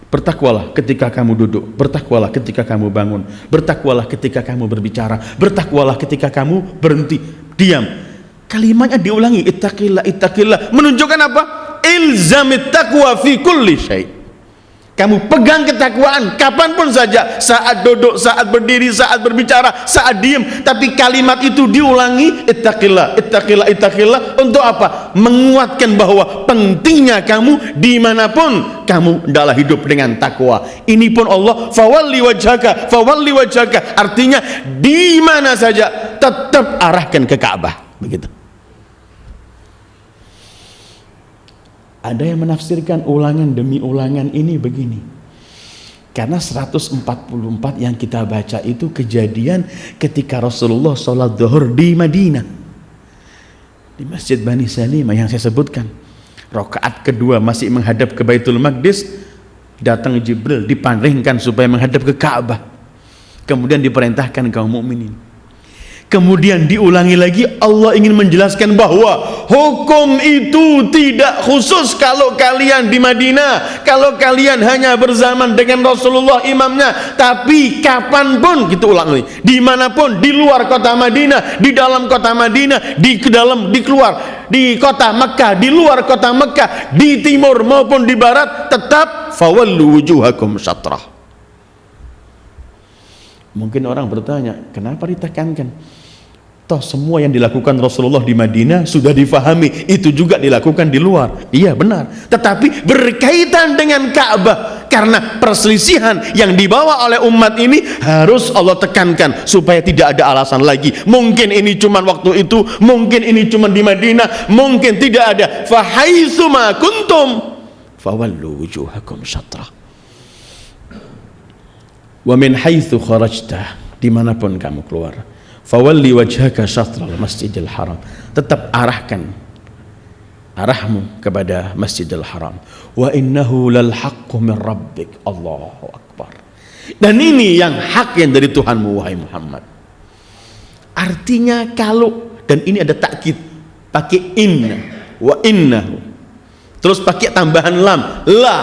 Bertakwalah ketika kamu duduk, bertakwalah ketika kamu bangun, bertakwalah ketika kamu berbicara, bertakwalah ketika kamu berhenti, diam. Kalimatnya diulangi, ittaqillah, ittaqillah, menunjukkan apa? Ilzamit taqwa fi kulli syai'. Kamu pegang ketakwaan kapanpun saja, saat duduk, saat berdiri, saat berbicara, saat diem. Tapi kalimat itu diulangi, ittaqillah, ittaqillah, ittaqillah. Untuk apa? Menguatkan bahwa pentingnya kamu dimanapun kamu adalah hidup dengan takwa. Ini pun Allah, fawalli wajhaka, fawalli wajhaka, artinya di mana saja tetap arahkan ke Ka'bah. Begitu. Ada yang menafsirkan ulangan demi ulangan ini begini, karena 144 yang kita baca itu kejadian ketika Rasulullah sholat zuhur di Madinah, di Masjid Bani Salimah yang saya sebutkan. Rakaat kedua masih menghadap ke Baitul Maqdis, datang Jibril dipanggilkan supaya menghadap ke Ka'bah, kemudian diperintahkan kaum mukminin. Kemudian diulangi lagi, Allah ingin menjelaskan bahwa hukum itu tidak khusus kalau kalian di Madinah, kalau kalian hanya berzaman dengan Rasulullah imamnya, tapi kapanpun, gitu ulang lagi, dimanapun, di luar kota Madinah, di dalam kota Madinah, di dalam, di keluar, di kota Mekah, di luar kota Mekah, di timur maupun di barat, tetap fawallu wujuhakum syatrah. Mungkin orang bertanya, kenapa ditekankan? Toh semua yang dilakukan Rasulullah di Madinah sudah difahami, itu juga dilakukan di luar. Iya benar, tetapi berkaitan dengan Ka'bah, karena perselisihan yang dibawa oleh umat ini harus Allah tekankan supaya tidak ada alasan lagi. Mungkin ini cuma waktu itu, mungkin ini cuma di Madinah, mungkin tidak ada. Fahaitsu ma kuntum fawallu wujuhakum syatrah. Wa min haitsu kharajta, dimanapun kamu keluar, fawalli wajhaka syatral masjidil haram, tetap arahmu kepada Masjidil Haram. Wa innahu lal haqqu min rabbik, Allahu akbar. Dan ini yang hak yang dari Tuhanmu wahai Muhammad. Artinya kalau, dan ini ada takkid, pakai inna wa innahu, terus pakai tambahan lam, la,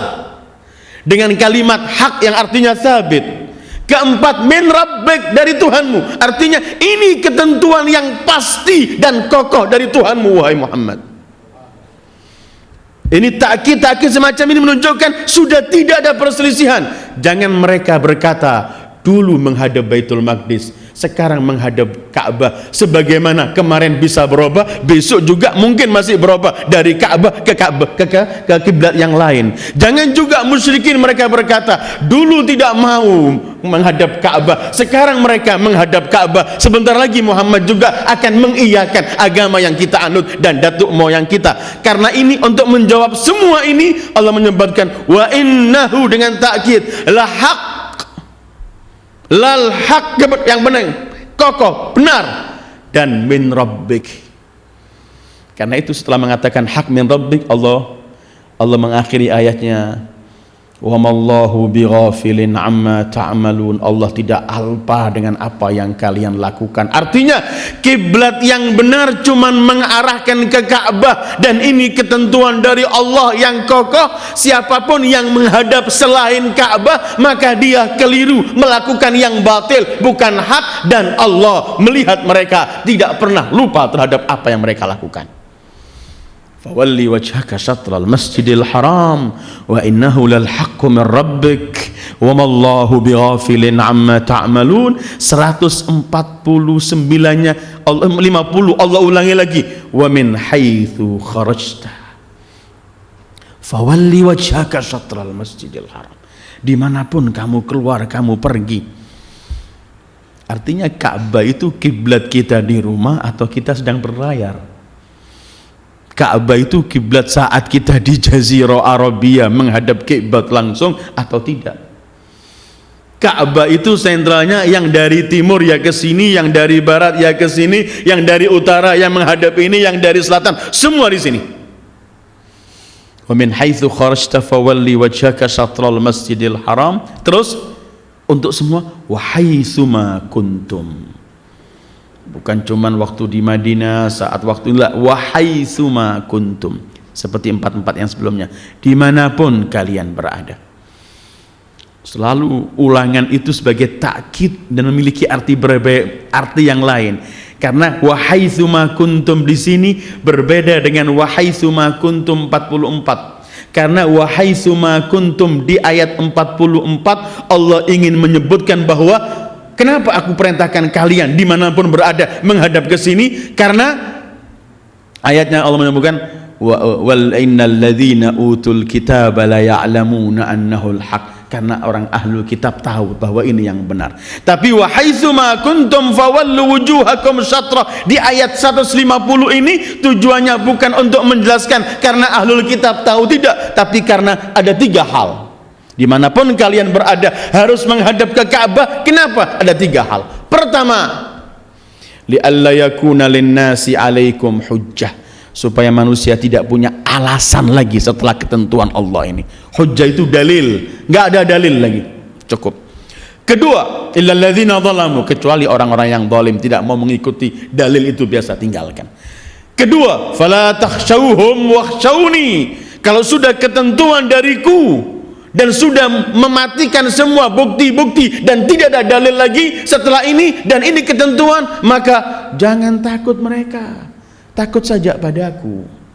dengan kalimat hak yang artinya sabit. Keempat, min rabbik, dari Tuhanmu, artinya ini ketentuan yang pasti dan kokoh dari Tuhanmu wahai Muhammad. Ini takkid semacam ini menunjukkan sudah tidak ada perselisihan. Jangan mereka berkata dulu menghadap Baitul Maqdis, sekarang menghadap Ka'bah, sebagaimana kemarin bisa berubah, besok juga mungkin masih berubah dari Ka'bah ke kiblat yang lain. Jangan juga musyrikin mereka berkata, dulu tidak mau menghadap Ka'bah, sekarang mereka menghadap Ka'bah, sebentar lagi Muhammad juga akan mengiyakan agama yang kita anut dan datuk moyang kita. Karena ini, untuk menjawab semua ini, Allah menyebutkan wa innahu dengan takkid la haq, lal haq, yang benar, kokoh, benar, dan min rabbik. Karena itu setelah mengatakan hak min rabbik, Allah mengakhiri ayatnya, wa mallahu bighafilin amma ta'malun. Allah tidak alpa dengan apa yang kalian lakukan. Artinya kiblat yang benar cuman mengarahkan ke Ka'bah, dan ini ketentuan dari Allah yang kokoh. Siapapun yang menghadap selain Ka'bah, maka dia keliru, melakukan yang batil, bukan hak. Dan Allah melihat mereka, tidak pernah lupa terhadap apa yang mereka lakukan. Fawalli wajhaka syatral masjidil haram wa innahu lal haqqu min rabbik wa mallahu bighafilin amma ta'malun. 149-nya Allah, 50 Allah ulangi lagi, wa min haitsu kharajta fawalli wajhaka syatral masjidil haram. Dimanapun kamu keluar, kamu pergi. Artinya Ka'bah itu kiblat kita di rumah atau kita sedang berlayar. Ka'bah itu kiblat saat kita di Jazirah Arabia menghadap kiblat langsung atau tidak. Ka'bah itu sentralnya yang dari timur ya ke sini, yang dari barat ya ke sini, yang dari utara yang menghadap ini, yang dari selatan, semua di sini. Wa min haitsu kharajta fawalli wajhaka syatral masjidil haram. Terus untuk semua, wa haitsuma kuntum. Bukan cuman waktu di Madinah, saat waktu la, wa haitsuma kuntum, seperti 4 yang sebelumnya, dimanapun kalian berada. Selalu ulangan itu sebagai takkid dan memiliki arti yang lain. Karena wa haitsuma kuntum di sini berbeda dengan wa haitsuma kuntum 44. Karena wa haitsuma kuntum di ayat 44 Allah ingin menyebutkan bahwa kenapa aku perintahkan kalian dimanapun berada menghadap ke sini? Karena ayatnya Allah menyebutkan wal innal ladzina utul kitaba la ya'lamuna annahu al-haq. Karena orang ahlul kitab tahu bahwa ini yang benar. Tapi wa haitsuma kuntum fawallu wujuhakum syatra, di ayat 150 ini tujuannya bukan untuk menjelaskan karena ahlul kitab tahu, tidak, tapi karena ada 3 hal. Dimanapun kalian berada harus menghadap ke Ka'bah. Kenapa? Ada 3 hal. Pertama, li'alla yakuna linnasi 'alaikum hujjah, supaya manusia tidak punya alasan lagi setelah ketentuan Allah ini. Hujjah itu dalil, nggak ada dalil lagi, cukup. Kedua, illal ladzina zalamu, kecuali orang-orang yang zalim tidak mau mengikuti dalil itu, biasa tinggalkan. Kedua, fala takhshawhum wakhshawni, kalau sudah ketentuan dariku dan sudah mematikan semua bukti-bukti dan tidak ada dalil lagi setelah ini, dan ini ketentuan, maka jangan takut mereka, takut saja padaku.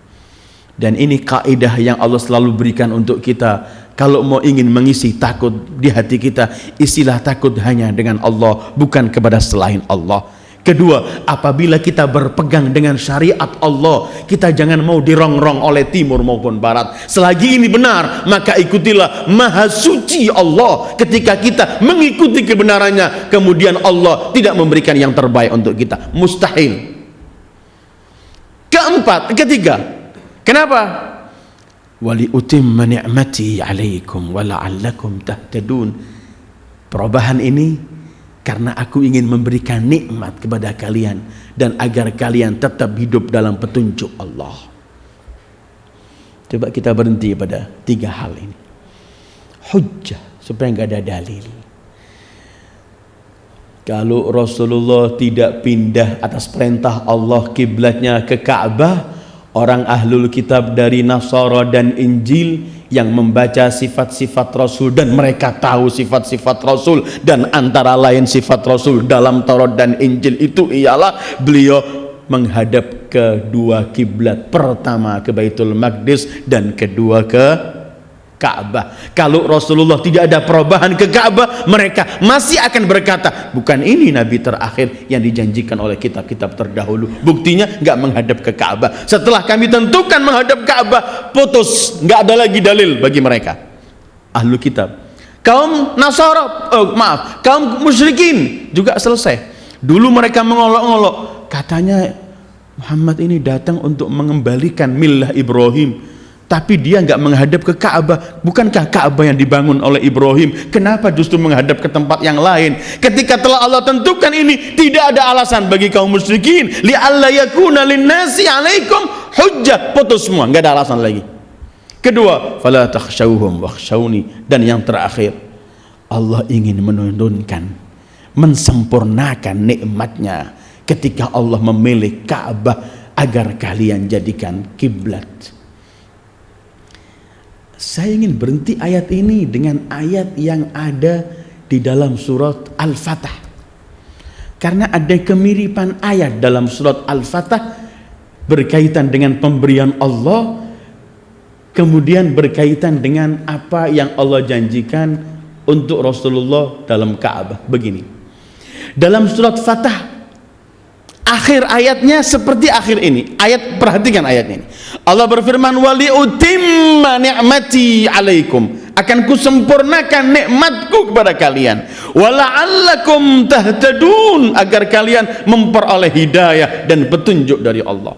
Dan ini kaidah yang Allah selalu berikan untuk kita. Kalau mau ingin mengisi takut di hati kita, isilah takut hanya dengan Allah, bukan kepada selain Allah. Kedua, apabila kita berpegang dengan syariat Allah, kita jangan mau dirongrong oleh timur maupun barat. Selagi ini benar, maka ikutilah maha suci Allah. Ketika kita mengikuti kebenarannya, kemudian Allah tidak memberikan yang terbaik untuk kita, mustahil. Ketiga, kenapa? Wali utimma ni'mati 'alaikum wa la'allakum tahtadun. Perubahan ini karena aku ingin memberikan nikmat kepada kalian dan agar kalian tetap hidup dalam petunjuk Allah. Coba kita berhenti pada 3 hal ini. Hujjah, supaya nggak ada dalil. Kalau Rasulullah tidak pindah atas perintah Allah kiblatnya ke Ka'bah, orang ahlul kitab dari Nasara dan Injil yang membaca sifat-sifat Rasul, dan mereka tahu sifat-sifat Rasul, dan antara lain sifat Rasul dalam Taurat dan Injil itu ialah beliau menghadap ke 2 kiblat, pertama ke Baitul Maqdis dan kedua ke Ka'bah. Kalau Rasulullah tidak ada perubahan ke Ka'bah, mereka masih akan berkata, bukan ini Nabi terakhir yang dijanjikan oleh kitab-kitab terdahulu. Buktinya nggak menghadap ke Ka'bah. Setelah kami tentukan menghadap Ka'bah, putus, nggak ada lagi dalil bagi mereka. Ahlu kitab, kaum Nasara, kaum musyrikin juga selesai. Dulu mereka mengolok-olok, katanya Muhammad ini datang untuk mengembalikan millah Ibrahim, tapi dia nggak menghadap ke Ka'bah. Bukankah Ka'bah yang dibangun oleh Ibrahim? Kenapa justru menghadap ke tempat yang lain? Ketika telah Allah tentukan ini, tidak ada alasan bagi kaum musyrikin. Li'alla yakuna linnasi 'alaikum hujjah. Putus semua, nggak ada alasan lagi. Kedua, fala takhshawhum wakhshawni. Dan yang terakhir, Allah ingin menurunkan, mensempurnakan nikmatnya ketika Allah memilih Ka'bah agar kalian jadikan kiblat. Saya ingin berhenti ayat ini dengan ayat yang ada di dalam surat Al-Fatah, karena ada kemiripan ayat dalam surat Al-Fatah berkaitan dengan pemberian Allah, kemudian berkaitan dengan apa yang Allah janjikan untuk Rasulullah dalam Ka'bah. Begini, dalam surat Fatah akhir ayatnya seperti akhir ini ayat, perhatikan ayat ini. Allah berfirman, wali utimma ni'mati alaikum, akan kusempurnakan nikmatku kepada kalian, wala'allakum tahtadun, agar kalian memperoleh hidayah dan petunjuk dari Allah.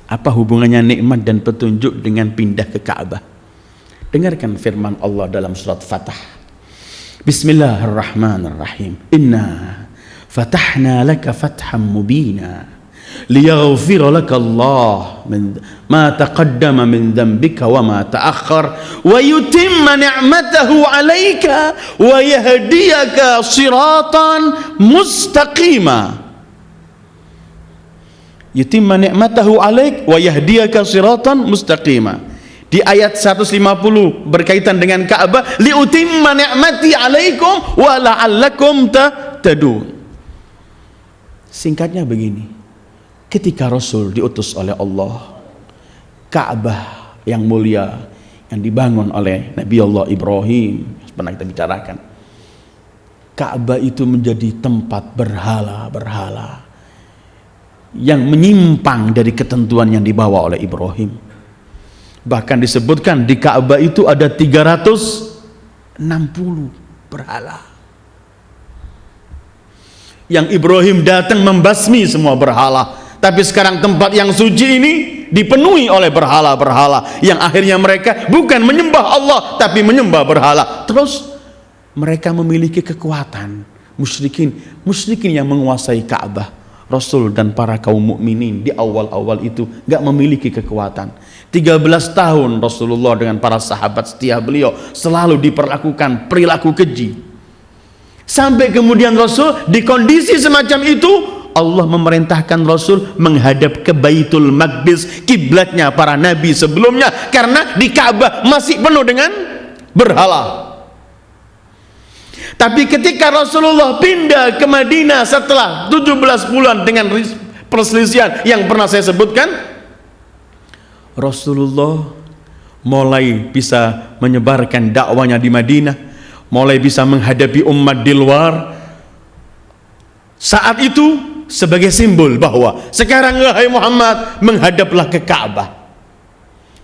Apa hubungannya nikmat dan petunjuk dengan pindah ke Ka'bah? Dengarkan firman Allah dalam surat Fatah. Bismillahirrahmanirrahim. Inna fatahna laka fatham mubina liyaghfira laka Allah min ma taqaddama min dhanbika wa ma ta'akhkhar wa yutimma ni'matahu 'alaika wa yahdiyaka siratan mustaqima. Yutimma ni'matahu 'alaik wa yahdiyaka siratan mustaqima. Di ayat 150 berkaitan dengan Ka'bah, liutimma ni'mati 'alaikum wa la'allakum tahtadun. Singkatnya begini, ketika Rasul diutus oleh Allah, Ka'bah yang mulia yang dibangun oleh Nabi Allah Ibrahim, pernah kita bicarakan, Ka'bah itu menjadi tempat berhala-berhala yang menyimpang dari ketentuan yang dibawa oleh Ibrahim. Bahkan disebutkan di Ka'bah itu ada 360 berhala yang Ibrahim datang membasmi semua berhala. Tapi sekarang tempat yang suci ini dipenuhi oleh berhala-berhala yang akhirnya mereka bukan menyembah Allah tapi menyembah berhala. Terus mereka memiliki kekuatan. Musyrikin yang menguasai Ka'bah. Rasul dan para kaum mukminin di awal-awal itu gak memiliki kekuatan. 13 tahun Rasulullah dengan para sahabat setia beliau selalu diperlakukan perilaku keji. Sampai kemudian Rasul di kondisi semacam itu, Allah memerintahkan Rasul menghadap ke Baitul Maqdis, kiblatnya para nabi sebelumnya, karena di Ka'bah masih penuh dengan berhala. Tapi ketika Rasulullah pindah ke Madinah setelah 17 bulan dengan perselisihan yang pernah saya sebutkan, Rasulullah mulai bisa menyebarkan dakwanya di Madinah, mulai bisa menghadapi umat di luar. Saat itu sebagai simbol bahwa sekarang wahai Muhammad, menghadaplah ke Ka'bah.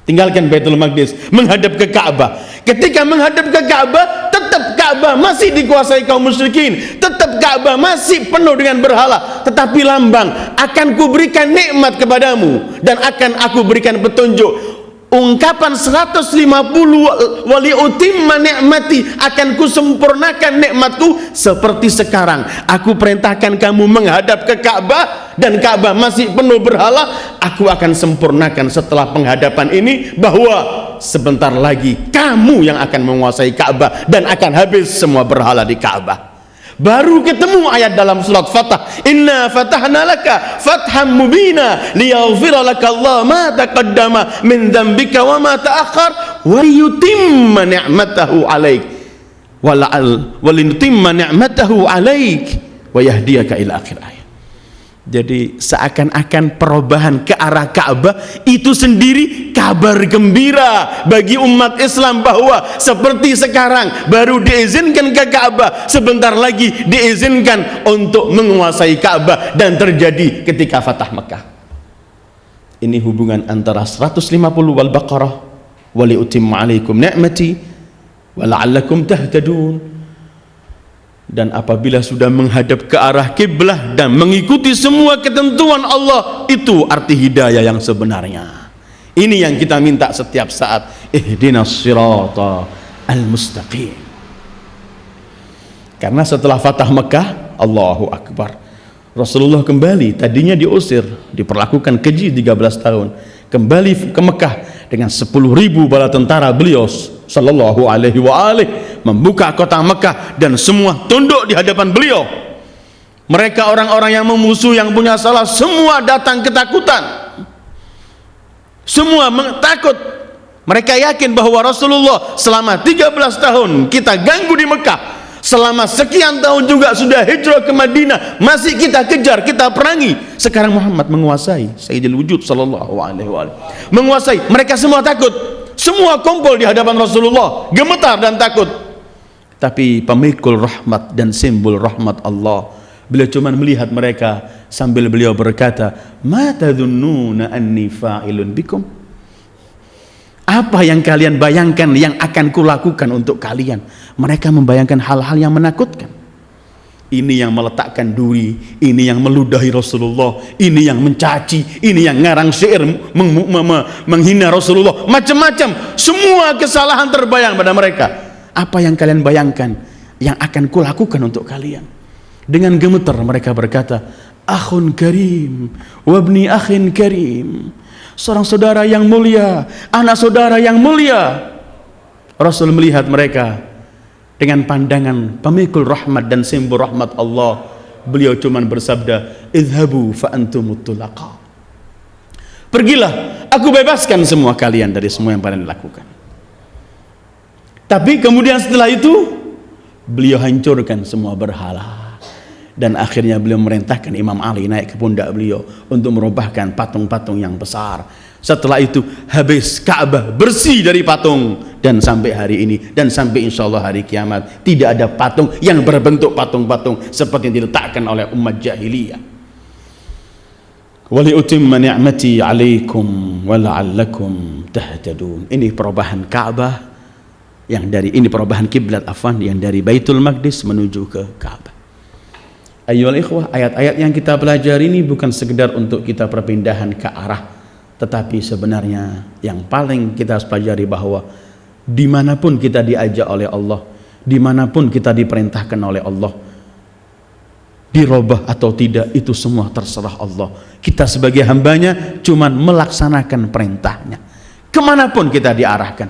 Tinggalkan Baitul Maqdis, menghadap ke Ka'bah. Ketika menghadap ke Ka'bah, tetap Ka'bah masih dikuasai kaum musyrikin, tetap Ka'bah masih penuh dengan berhala, tetapi lambang, akan kuberikan nikmat kepadamu dan akan aku berikan petunjuk. Ungkapan 150 wali utimma ni'mati, akan kusempurnakan nikmatku seperti sekarang. Aku perintahkan kamu menghadap ke Ka'bah dan Ka'bah masih penuh berhala, aku akan sempurnakan setelah penghadapan ini, bahwa sebentar lagi kamu yang akan menguasai Ka'bah dan akan habis semua berhala di Ka'bah. Baru ketemu ayat dalam surat Fatah, inna fatahna laka fatham mubina liyaghfira laka Allah ma taqaddama min dzambika wa ma ta'akhkhar wa yutimma ni'matahu 'alaik wa linutimma ni'matahu 'alaik wa yahdiyaka ila akhir ayat. Jadi seakan-akan perubahan ke arah Ka'bah itu sendiri kabar gembira bagi umat Islam, bahwa seperti sekarang baru diizinkan ke Ka'bah, sebentar lagi diizinkan untuk menguasai Ka'bah, dan terjadi ketika Fatah Mekah. Ini hubungan antara 150 wal Baqarah, wa liutimma alaikum ni'mati wa la'allakum tahtadun. Dan apabila sudah menghadap ke arah kiblah dan mengikuti semua ketentuan Allah, itu arti hidayah yang sebenarnya. Ini yang kita minta setiap saat, ihdinas sirata al-mustaqim. Karena setelah Fatah Mekah, Allahu Akbar, Rasulullah kembali, tadinya diusir, diperlakukan keji 13 tahun, kembali ke Mekah dengan 10.000 bala tentara beliau sallallahu alaihi wa alihi, membuka kota Mekah dan semua tunduk di hadapan beliau. Mereka orang-orang yang memusuh, yang punya salah, semua datang ketakutan, semua takut. Mereka yakin bahwa Rasulullah selama 13 tahun kita ganggu di Mekah, selama sekian tahun juga sudah hijrah ke Madinah, masih kita kejar, kita perangi. Sekarang Muhammad menguasai, Sayyidul Wujud sallallahu alaihi wa alihi menguasai. Mereka semua takut, semua kumpul di hadapan Rasulullah, gemetar dan takut. Tapi pemikul rahmat dan simbol rahmat Allah, beliau cuma melihat mereka sambil beliau berkata, ma tadhunnuna anni fa'ilun bikum? Apa yang kalian bayangkan yang akan kulakukan untuk kalian? Mereka membayangkan hal-hal yang menakutkan. Ini yang meletakkan duri, ini yang meludahi Rasulullah, ini yang mencaci, ini yang ngarang syair menghina Rasulullah, macam-macam. Semua kesalahan terbayang pada mereka. Apa yang kalian bayangkan yang akan kulakukan untuk kalian? Dengan gemetar mereka berkata, akhun karim wabni akhin karim, seorang saudara yang mulia, anak saudara yang mulia. Rasul melihat mereka dengan pandangan pemikul rahmat dan simbol rahmat Allah. Beliau cuma bersabda, idhabu fa antumut tulaqa, pergilah, aku bebaskan semua kalian dari semua yang kalian lakukan. Tapi kemudian setelah itu beliau hancurkan semua berhala, dan akhirnya beliau merintahkan Imam Ali naik ke pundak beliau untuk merubahkan patung-patung yang besar. Setelah itu habis Ka'bah bersih dari patung, dan sampai hari ini dan sampai insyaallah hari kiamat tidak ada patung yang berbentuk patung-patung seperti yang diletakkan oleh umat jahiliyah. Wa liutimma ni'mati 'alaikum wa la'allakum tahtadun. Ini perubahan Ka'bah yang dari ini, perubahan kiblat yang dari Baitul Maqdis menuju ke Ka'bah. Ayyuhal ikhwah, ayat-ayat yang kita pelajari ini bukan sekedar untuk kita perpindahan ke arah, tetapi sebenarnya yang paling kita harus pelajari bahwa dimanapun kita diajak oleh Allah, dimanapun kita diperintahkan oleh Allah, dirubah atau tidak itu semua terserah Allah. Kita sebagai hambanya cuman melaksanakan perintahnya. Kemanapun kita diarahkan,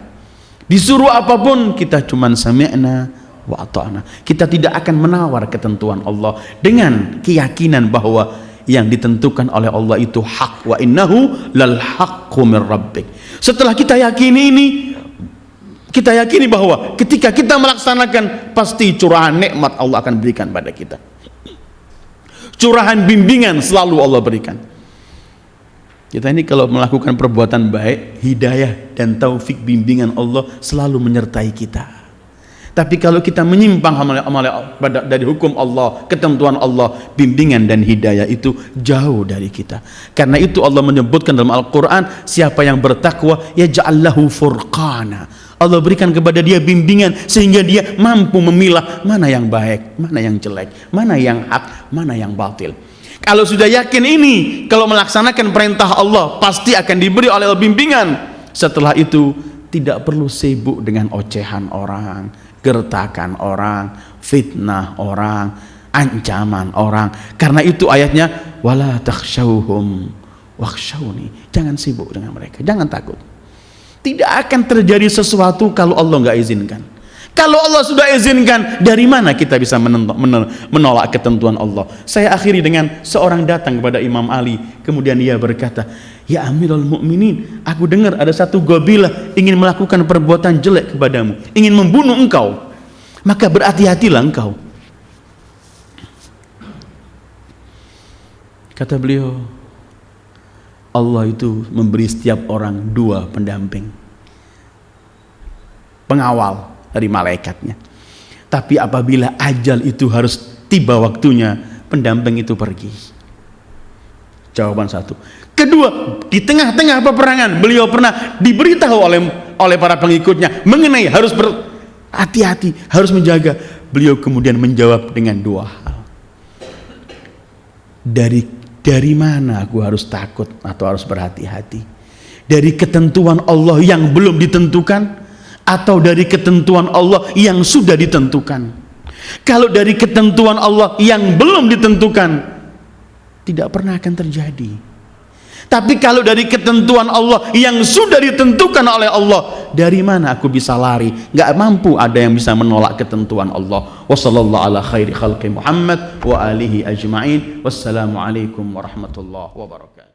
disuruh apapun, kita cuman sami'na wa ata'na. Kita tidak akan menawar ketentuan Allah dengan keyakinan bahwa yang ditentukan oleh Allah itu hak, wa innahu lal haqqu min rabbik. Setelah kita yakini ini, kita yakini bahwa ketika kita melaksanakan, pasti curahan nikmat Allah akan berikan pada kita, curahan bimbingan selalu Allah berikan. Kita ini kalau melakukan perbuatan baik, hidayah dan taufik bimbingan Allah selalu menyertai kita. Tapi kalau kita menyimpang dari hukum Allah, ketentuan Allah, bimbingan dan hidayah itu jauh dari kita. Karena itu Allah menyebutkan dalam Al-Quran, siapa yang bertakwa yaj'al lahu furqana, Allah berikan kepada dia bimbingan sehingga dia mampu memilah mana yang baik, mana yang jelek, mana yang hak, mana yang batil. Kalau sudah yakin ini, kalau melaksanakan perintah Allah pasti akan diberi oleh Allah bimbingan. Setelah itu tidak perlu sibuk dengan ocehan orang, gertakan orang, fitnah orang, ancaman orang. Karena itu ayatnya wala takhshawhum wakhshawni, jangan sibuk dengan mereka, jangan takut. Tidak akan terjadi sesuatu kalau Allah nggak izinkan. Kalau Allah sudah izinkan, dari mana kita bisa menolak ketentuan Allah? Saya akhiri dengan seorang datang kepada Imam Ali, kemudian dia berkata, ya Amirul Mukminin, aku dengar ada satu qabilah ingin melakukan perbuatan jelek kepadamu, ingin membunuh engkau, maka berhati-hatilah engkau. Kata beliau, Allah itu memberi setiap orang 2 pendamping, pengawal dari malaikatnya. Tapi apabila ajal itu harus tiba waktunya, pendamping itu pergi. Jawaban 1. Kedua, di tengah-tengah peperangan beliau pernah diberitahu oleh para pengikutnya mengenai harus berhati-hati, harus menjaga. Beliau kemudian menjawab dengan 2 hal. Dari mana aku harus takut atau harus berhati-hati? Dari ketentuan Allah yang belum ditentukan, atau dari ketentuan Allah yang sudah ditentukan? Kalau dari ketentuan Allah yang belum ditentukan, tidak pernah akan terjadi. Tapi kalau dari ketentuan Allah yang sudah ditentukan oleh Allah, dari mana aku bisa lari? Gak mampu ada yang bisa menolak ketentuan Allah. Wassallallahu ala khairi khalqi Muhammad wa alihi ajma'in. Wassalamualaikum warahmatullahi wabarakatuh.